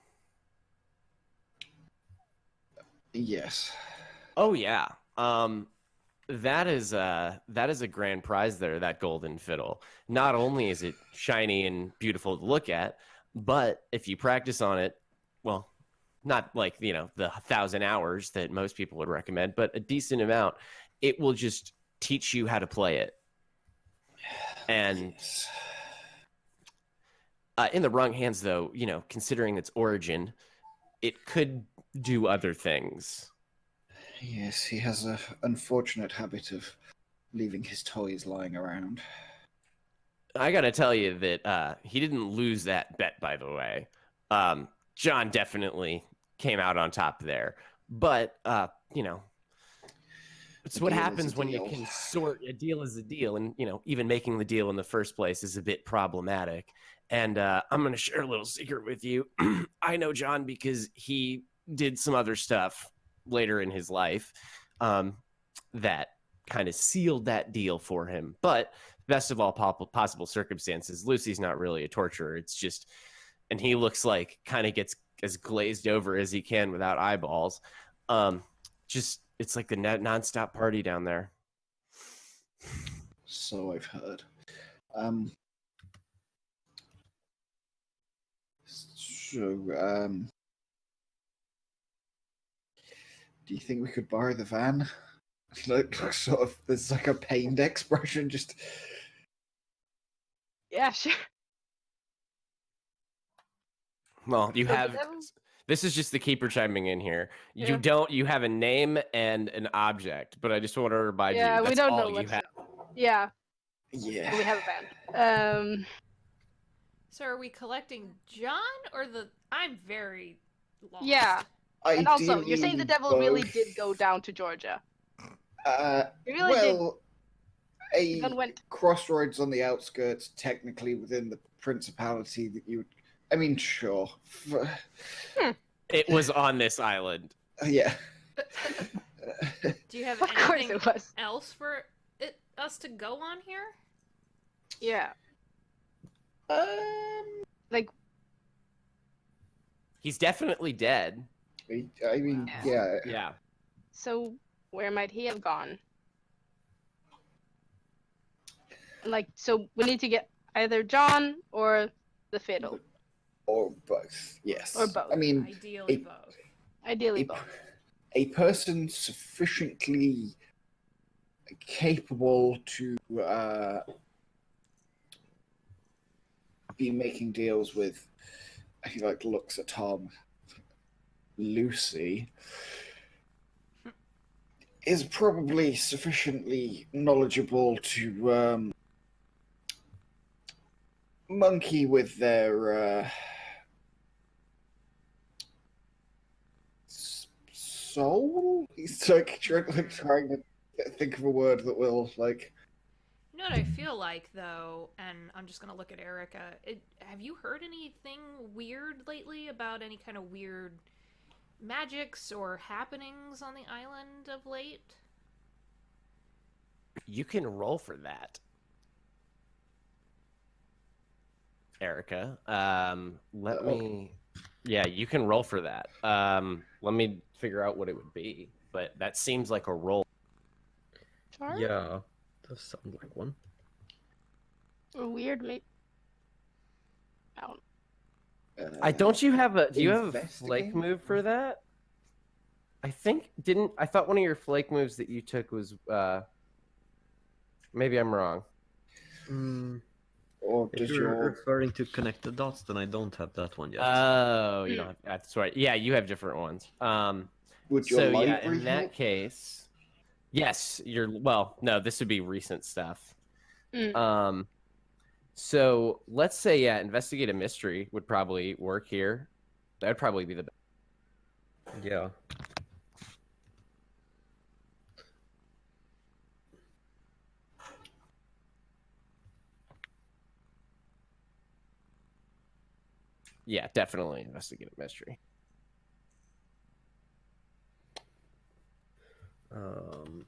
Yes. Oh yeah. That is a grand prize there, that golden fiddle. Not only is it shiny and beautiful to look at, but if you practice on it, well, not like, the 1,000 hours that most people would recommend, but a decent amount, it will just teach you how to play it. And Yes. in the wrong hands, though, considering its origin, it could do other things. Yes, he has an unfortunate habit of leaving his toys lying around. I gotta tell you that he didn't lose that bet, by the way. John definitely came out on top there. But, it's A what deal is happens a when you deal. can sort a deal is a deal. And, even making the deal in the first place is a bit problematic. And I'm going to share a little secret with you. I know John because he did some other stuff later in his life that kind of sealed that deal for him. But best of all possible circumstances, Lucy's not really a torturer. It's just, and he looks like kind of gets as glazed over as he can without eyeballs. It's like the nonstop party down there. So I've heard. Do you think we could borrow the van? Look, sort of, there's like a pained expression. Just Yeah, sure. Well, you So have. them- This is just the keeper chiming in here. Yeah. You have a name and an object, but I just want to remind Yeah, you we that's don't all know you what's. have. Yeah, yeah. we have a van. So are we collecting John or the? I'm very lost. Yeah, and also you're saying the Ideally, devil really both. did go down to Georgia. Uh, He really did. well, a Then went. crossroads on the outskirts, technically within the principality that you would. I mean, sure. It was on this island. Yeah. Do you have Of course anything it was. else for us to go on here? Yeah, Um, He's definitely dead. I mean, yeah. Yeah. so where might he have gone? Like, so we need to get either John or the fiddle, Or both, yes. or both. I mean, Ideally, a- both. Ideally a, both. a person sufficiently capable to be making deals with, he like looks at Tom, Lucy, is probably sufficiently knowledgeable to monkey with their soul. He's like trying to think of a word that will like. You know what I feel like, though, and I'm just gonna look at Erica. Have you heard anything weird lately about any kind of weird magics or happenings on the island of late? You can roll for that, Erica. Let me. Yeah, you can roll for that. Let me figure out what it would be, but that seems like a roll. Sure. Yeah, does sound like one. Or weird, maybe. I don't. Don't you have a? Do you have a flake Investigate? move for that? I thought one of your flake moves that you took was. Maybe I'm wrong. Or If does you're your referring to connect the dots, then I don't have that one yet. Oh, you don't have, that's right. Yeah, you have different ones. would your So yeah, library in that help? case, yes, no, this would be recent stuff. Mm. So let's say, yeah, investigate a mystery would probably work here. That would probably be the best. Yeah. Yeah, definitely investigate a mystery. Hold on.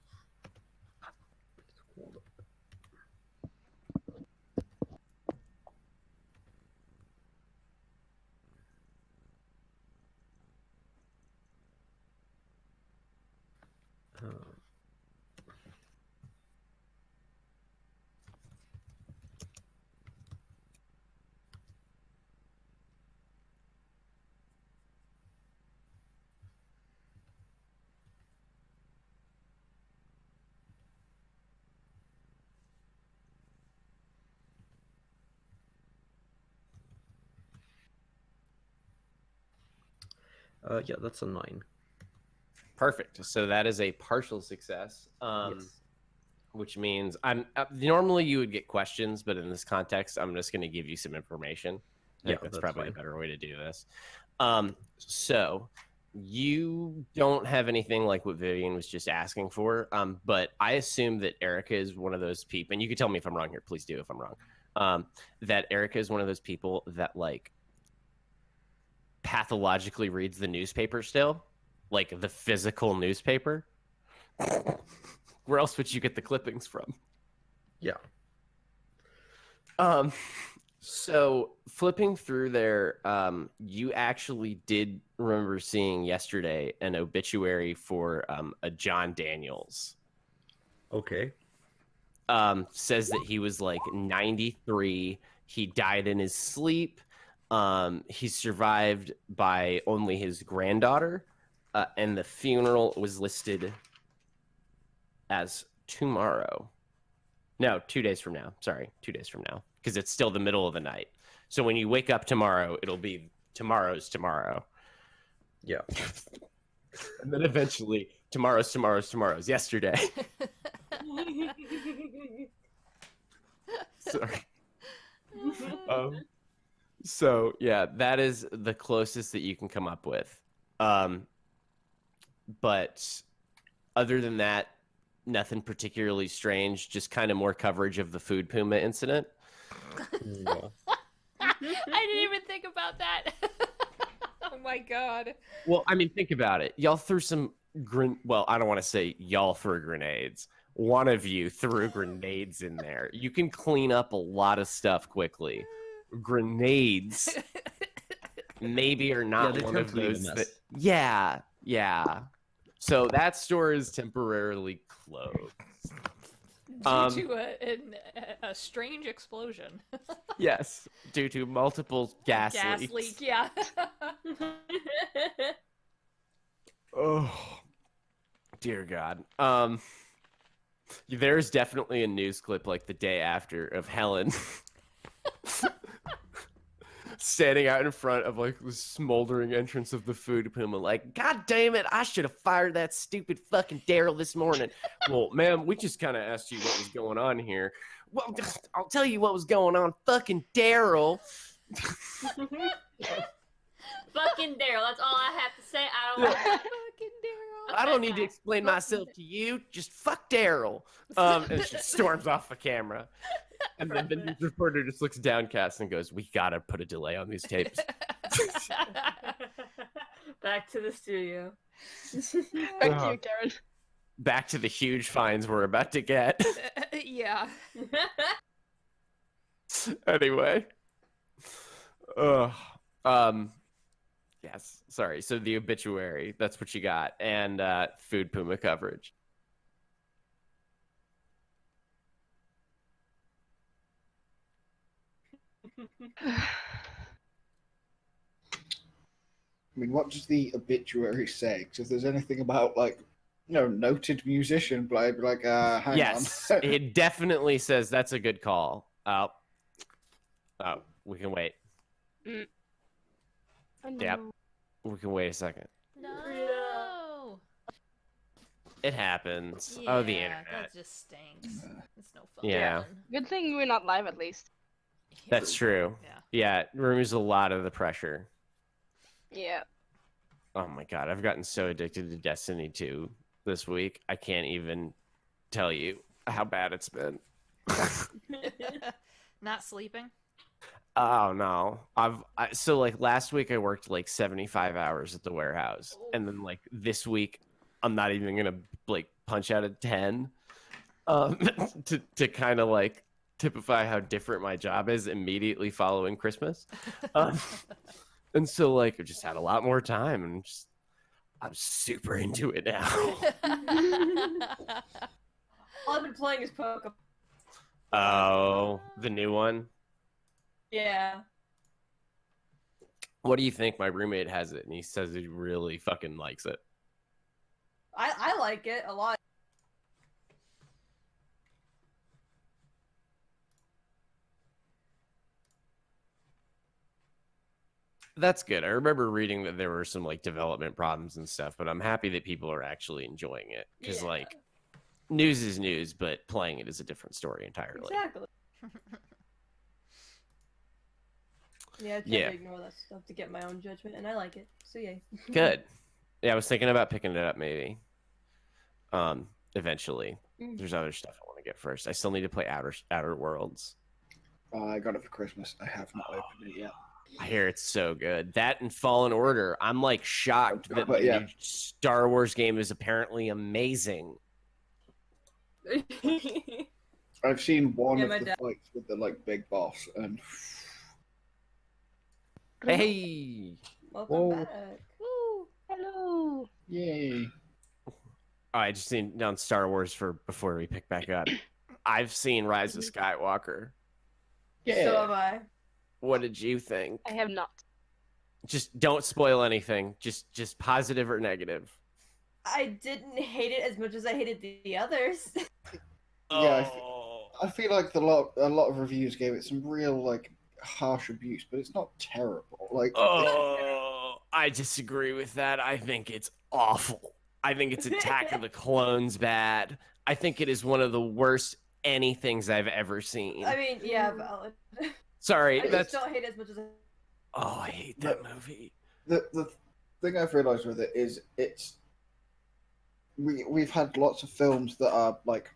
Yeah, that's a 9. Perfect. So that is a partial success. Yes. Which means I'm normally you would get questions, but in this context, I'm just going to give you some information. I think that's probably fine. a better way to do this. So you don't have anything like what Vivian was just asking for, but I assume that Erica is one of those people, and you can tell me if I'm wrong here. Please do if I'm wrong. That Erica is one of those people that like pathologically reads the newspaper still, like the physical newspaper. Where else would you get the clippings from? Yeah. So flipping through there, you actually did remember seeing yesterday an obituary for a John Daniels. Okay. Says that he was like 93. He died in his sleep. He survived by only his granddaughter, and the funeral was listed as tomorrow. No, 2 days from now. Sorry, 2 days from now, because it's still the middle of the night. So when you wake up tomorrow, it'll be tomorrow's tomorrow. Yeah. And then eventually tomorrow's yesterday. Sorry. So yeah, that is the closest that you can come up with. But other than that, nothing particularly strange, just kind of more coverage of the food puma incident. Yeah. I didn't even think about that. Oh my god. Well, I mean, think about it. Y'all threw some well, I don't want to say y'all threw grenades. One of you threw grenades in there. You can clean up a lot of stuff quickly. Grenades maybe are not one of those that... Yeah. So that store is temporarily closed. Due to a strange explosion. Yes, due to multiple gas leaks. Leak, yeah. Oh, dear God. There's definitely a news clip like the day after of Helen standing out in front of like the smoldering entrance of the food puma, like, God damn it, I should have fired that stupid fucking Daryl this morning. Well, ma'am, we just kind of asked you what was going on here. Well, I'll tell you what was going on. Fucking Daryl. Fucking Daryl. That's all I have to say. I don't want Fucking Daryl. I don't need to explain myself to you. Just fuck Daryl. And she storms off the camera. And then the news reporter just looks downcast and goes, we gotta put a delay on these tapes. Back to the studio. Back to you, Karen. Back to the huge fines we're about to get. Yeah. Anyway. Yes, sorry. So the obituary, that's what you got. And food puma coverage. I mean, what does the obituary say? Because if there's anything about, like, you know, noted musician, but I'd be like, hang Yes, on. it definitely says that's a good call. Oh, we can wait. Yep, we can wait a second. No. It happens. Yeah, Oh, the internet. That just stinks. It's no fun. Yeah. Good thing we're not live, at least. That's true. Yeah. Yeah, it removes a lot of the pressure. Yeah. Oh my god, I've gotten so addicted to Destiny 2 this week. I can't even tell you how bad it's been. Not sleeping. Oh no. So like last week I worked like 75 hours at the warehouse. And then like this week I'm not even going to like punch out a 10 to kind of like typify how different my job is immediately following Christmas. And so like I just had a lot more time and I'm super into it now. All I've been playing is Pokemon. Oh, the new one. Yeah. What do you think? My roommate has it and he says he really fucking likes it. I like it a lot. That's good. I remember reading that there were some like development problems and stuff, but I'm happy that people are actually enjoying it because Yeah. like news is news, but playing it is a different story entirely. Exactly. Yeah, I tend Yeah. to ignore that stuff to get my own judgment, and I like it. So yay. Good. Yeah, I was thinking about picking it up maybe. Eventually. Mm. There's other stuff I want to get first. I still need to play Outer Worlds. I got it for Christmas. I have not opened it yet. I hear it's so good. That and Fallen Order. I'm like shocked that But the yeah. new Star Wars game is apparently amazing. I've seen one Yeah, of my the dad- fights with the like big boss, and Hey. Welcome Whoa. back. Woo. Hello. yay! I just seen down Star Wars for before we pick back up. I've seen Rise of Skywalker. Yeah. So have I. What did you think? I have not. Just don't spoil anything. Just positive or negative. I didn't hate it as much as I hated the others. Yeah, Oh. I feel like a lot of reviews gave it some real like harsh abuse, but it's not terrible. Like, Oh, I disagree with that. I think it's awful. I think it's Attack of the Clones bad. I think it is one of the worst anythings I've ever seen. I mean, yeah, valid. Sorry, I just that's. don't hate it as much as I. Oh, I hate that movie. the thing I've realized with it is we've had lots of films that are like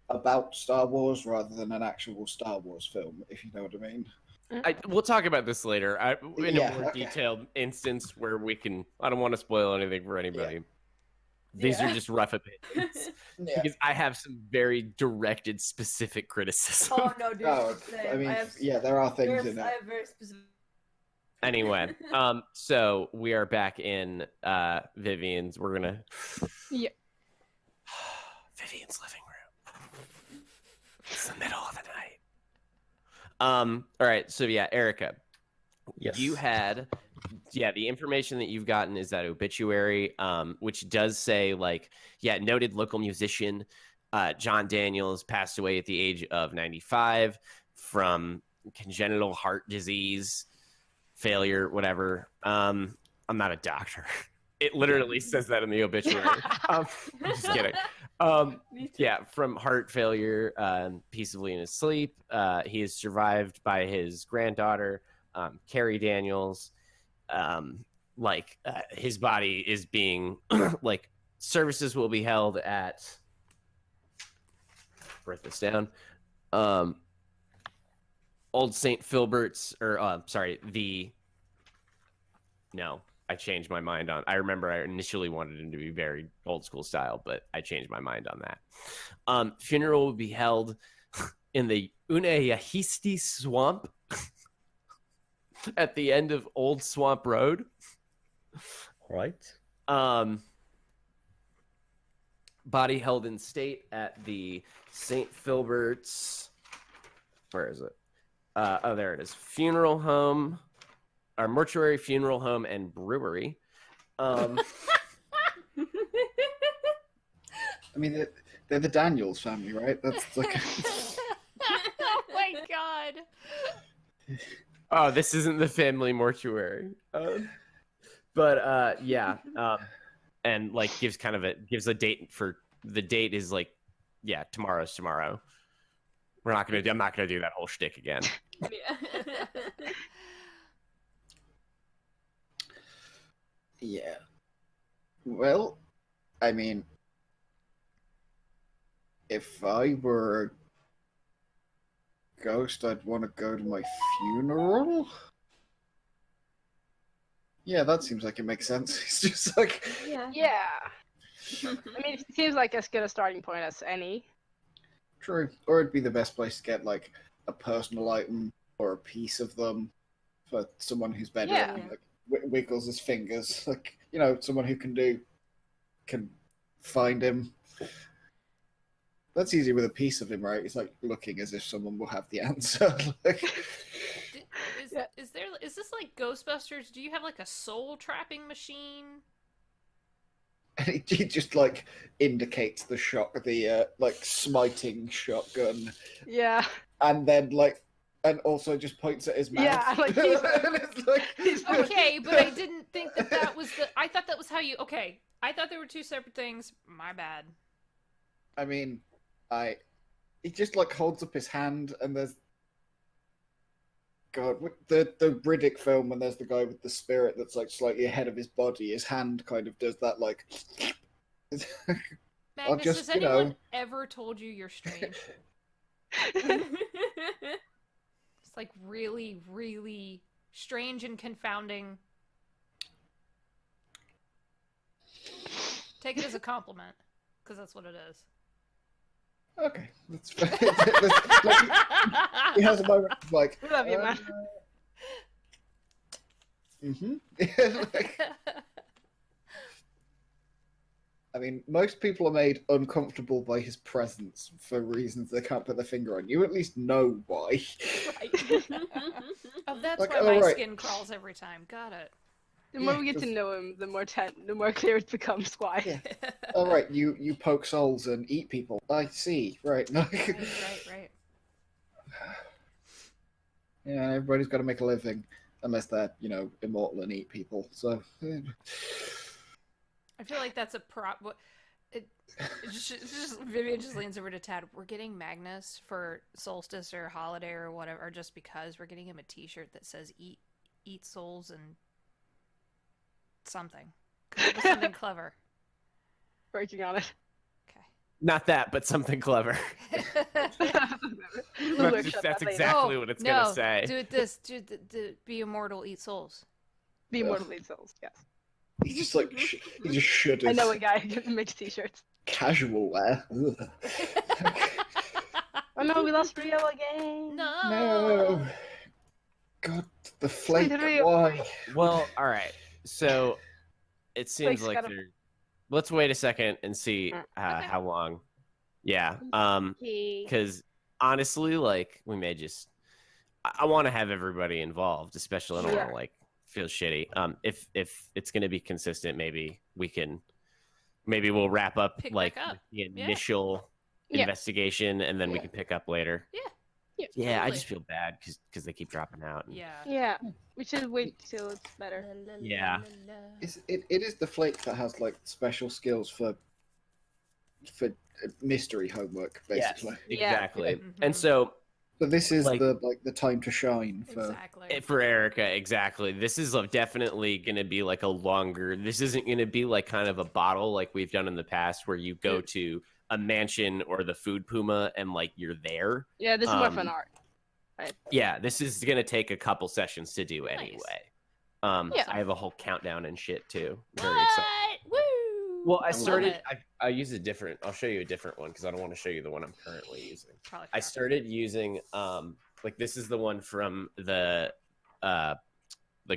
about Star Wars rather than an actual Star Wars film, if you know what I mean. We'll talk about this later. In Yeah, a more okay. detailed instance where we can. I don't want to spoil anything for anybody. These are Yeah. just rough opinions Yeah. because I have some very directed, specific criticism. Oh no, dude. No, same. I mean, have, yeah, there are things in I it. have very specific. Anyway, so we are back in Vivian's. We're gonna. Yeah. Vivian's living room. It's the middle of the night. All right. So yeah, Erica, Yes. you had, the information that you've gotten is that obituary, which does say like, noted local musician, John Daniels passed away at the age of 95 from congenital heart disease, failure, whatever. I'm not a doctor. It literally says that in the obituary. I'm just kidding. Me too. Yeah, from heart failure, peacefully in his sleep. He is survived by his granddaughter, Carrie Daniels. His body is being services will be held at. Write this down. Old St. Filbert's, No, I changed my mind on. I remember I initially wanted him to be very old school style, but I changed my mind on that. Funeral will be held in the Uneyahisti Swamp at the end of Old Swamp Road. Right. Body held in state at the St. Filbert's. Where is it? There it is. Funeral home. Our mortuary, funeral home, and brewery. I mean, they're the Daniels family, right? That's like. Oh my god. Oh, this isn't the family mortuary. And gives a date for the date is tomorrow's tomorrow. I'm not gonna do that whole shtick again. Yeah. Yeah. Well, I mean, if I were a ghost, I'd want to go to my funeral. Yeah, that seems like it makes sense. It's just like, Yeah. Yeah. I mean, it seems like as good a starting point as any. true. Or it'd be the best place to get like a personal item or a piece of them for someone who's better Yeah. at like wiggles his fingers. Like, someone who can find him. That's easy with a piece of him, right? It's like looking as if someone will have the answer. Like, Is this like Ghostbusters? Do you have like a soul trapping machine? and he just like indicates the like smiting shotgun, Yeah. and then and also just points at his mouth. Yeah, like he's like- And it's like, Okay, but I didn't think that was the. I thought that was how you. Okay, I thought there were two separate things. My bad. I mean, he just like holds up his hand, and there's God, the Riddick film when there's the guy with the spirit that's like slightly ahead of his body. His hand kind of does that like. Magnus, just, has anyone know- ever told you you're strange? It's like really, really strange and confounding. Take it as a compliment, because that's what it is. Okay, that's fair. He has a moment of like. We love you, man. I mean, most people are made uncomfortable by his presence for reasons they can't put their finger on. You at least know why. Right. Oh, that's Like, why my alright. skin crawls every time. Got it. The more Yeah, we get to 'cause- know him, the more clear it becomes why. Yeah. All right, you poke souls and eat people. I see. Right. Right. Yeah, everybody's got to make a living, unless they're immortal and eat people. So. I feel like that's a prop. Vivian just leans over to Tad. We're getting Magnus for solstice or holiday or whatever, or just because we're getting him a T-shirt that says "Eat souls" and something. Come up with something clever. Working on it. Okay. Not that, but something clever. We'll workshop That's that later. exactly what it's gonna say. Do it this. Be immortal, eat souls. Be immortal in souls, yes. He just like he just shudders. I know a guy who makes t-shirts. Casual wear. Ugh. Oh no, we lost Rio again. No. God, the flake. Rio. Why? Well, all right. So it seems Blake's like gotta- they're. Let's wait a second and see Okay. how long. Yeah. Okay. Because honestly, like we may just. I want to have everybody involved, especially I don't want Yeah. to like feel shitty. If it's gonna be consistent, maybe we'll wrap up Pick like back up. the Yeah. initial Yeah. investigation, and then we Yeah. can pick up later. Yeah. Yeah. Yeah, I Totally. just feel bad because they keep dropping out. and- Yeah. Yeah, we should wait till it's better. Yeah. It is the flake that has like special skills for mystery homework, basically. Yes, Yeah. exactly. Mhm. And so So this is Like- the time to shine for. Exactly. for Erica, exactly. This is definitely going to be like a longer. This isn't going to be like kind of a bottle like we've done in the past, where you go to a mansion or the food puma and like you're there. Yeah, this is more fun Um, art. Yeah, this is going to take a couple sessions to do Nice. anyway. Yeah. I have a whole countdown and shit too. Very What? excited. Woo! Well, I love started. it. I use a different. I'll show you a different one because I don't want to show you the one I'm currently using. Probably I forgot. started using like this is the one from the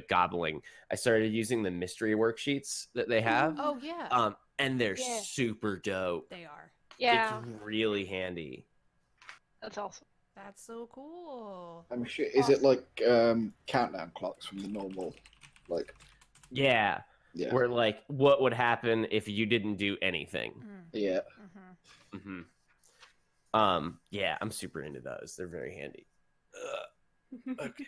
gobbling. I started using the mystery worksheets that they have. Oh yeah, And they're Yeah. super dope. they are. Yeah, It's really handy. that's awesome. That's so cool. I'm sure. Is it like countdown clocks from the normal, like Yeah. yeah, Where like what would happen if you didn't do anything. yeah. Mm-hmm. Yeah, I'm super into those. They're very handy. Okay.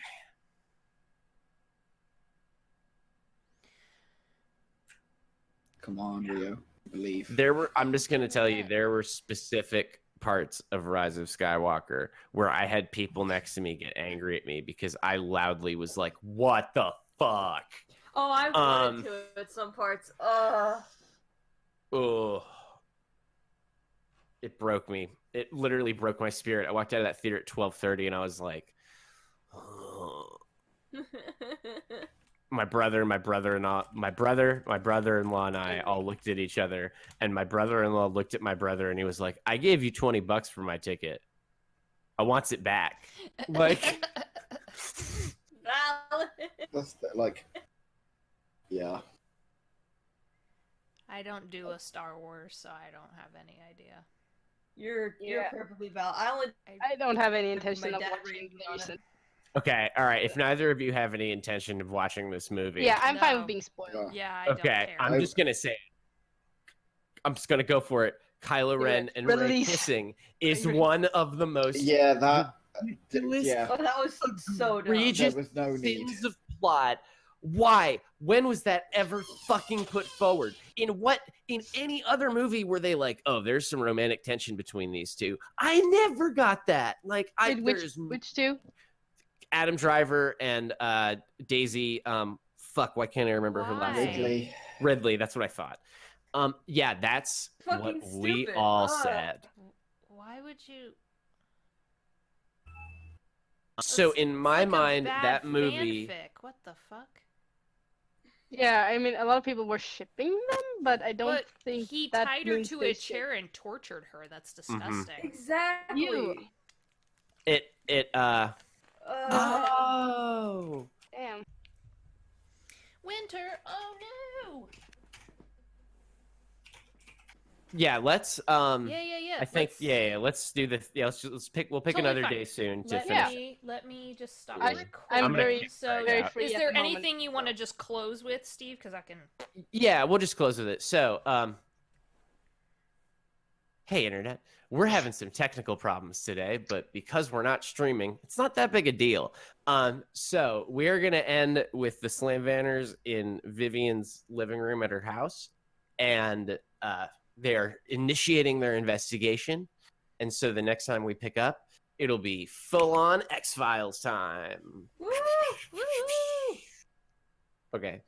Come on, Rio. Believe. I'm just gonna tell you, there were specific parts of Rise of Skywalker where I had people next to me get angry at me because I loudly was like, "What the fuck?" Oh, I wanted to at some parts. Oh, it broke me. It literally broke my spirit. I walked out of that theater at 12:30, and I was like, oh. My brother-in-law, and I all looked at each other, and my brother-in-law looked at my brother, and he was like, "I gave you $20 for my ticket. I wants it back." Like, That's like, yeah. I don't do a Star Wars, so I don't have any idea. You're Yeah. perfectly valid. I don't have any My intention of dad watching raised me the on it. recent. okay, all right. If neither of you have any intention of watching this movie, Yeah, I'm fine No. with being spoiled. Yeah, I don't okay, care. I'm just gonna say it. I'm just gonna go for it. Kylo Ren and Rey Release. kissing is one of the most Yeah, that. ridiculous Yeah, Oh, that was so dumb. egregious there was no need. sins of plot. Why? When was that ever fucking put forward? In any other movie were they like, oh, there's some romantic tension between these two? I never got that. Like, Wait, which two? Adam Driver and Daisy. Fuck, why can't I remember her last Why? name? Ridley. Ridley. That's what I thought. Yeah, that's Fucking what we stupid. all Ugh. said. Why would you? So It's in my like a mind, bad that movie. fanfic. What the fuck? Yeah, I mean, a lot of people were shipping them, but I don't But think he that tied her means to they a should. chair and tortured her. That's Mm-hmm. disgusting. Exactly. You. Oh. Damn. Winter. Oh no. Yeah, let's Yeah. I think let's do this. Yeah, we'll pick Totally another fine. day soon to Let finish. me just stop I- recording. I'm very- so. very out. free Is at there the moment, anything you want to so- just close with, Steve? Because I can. Yeah, we'll just close with it. So, hey internet, we're having some technical problems today, but because we're not streaming, it's not that big a deal. So we're gonna end with the Slam Vanners in Vivian's living room at her house, and they're initiating their investigation. And so the next time we pick up, it'll be full on X-Files time. Woo! Okay.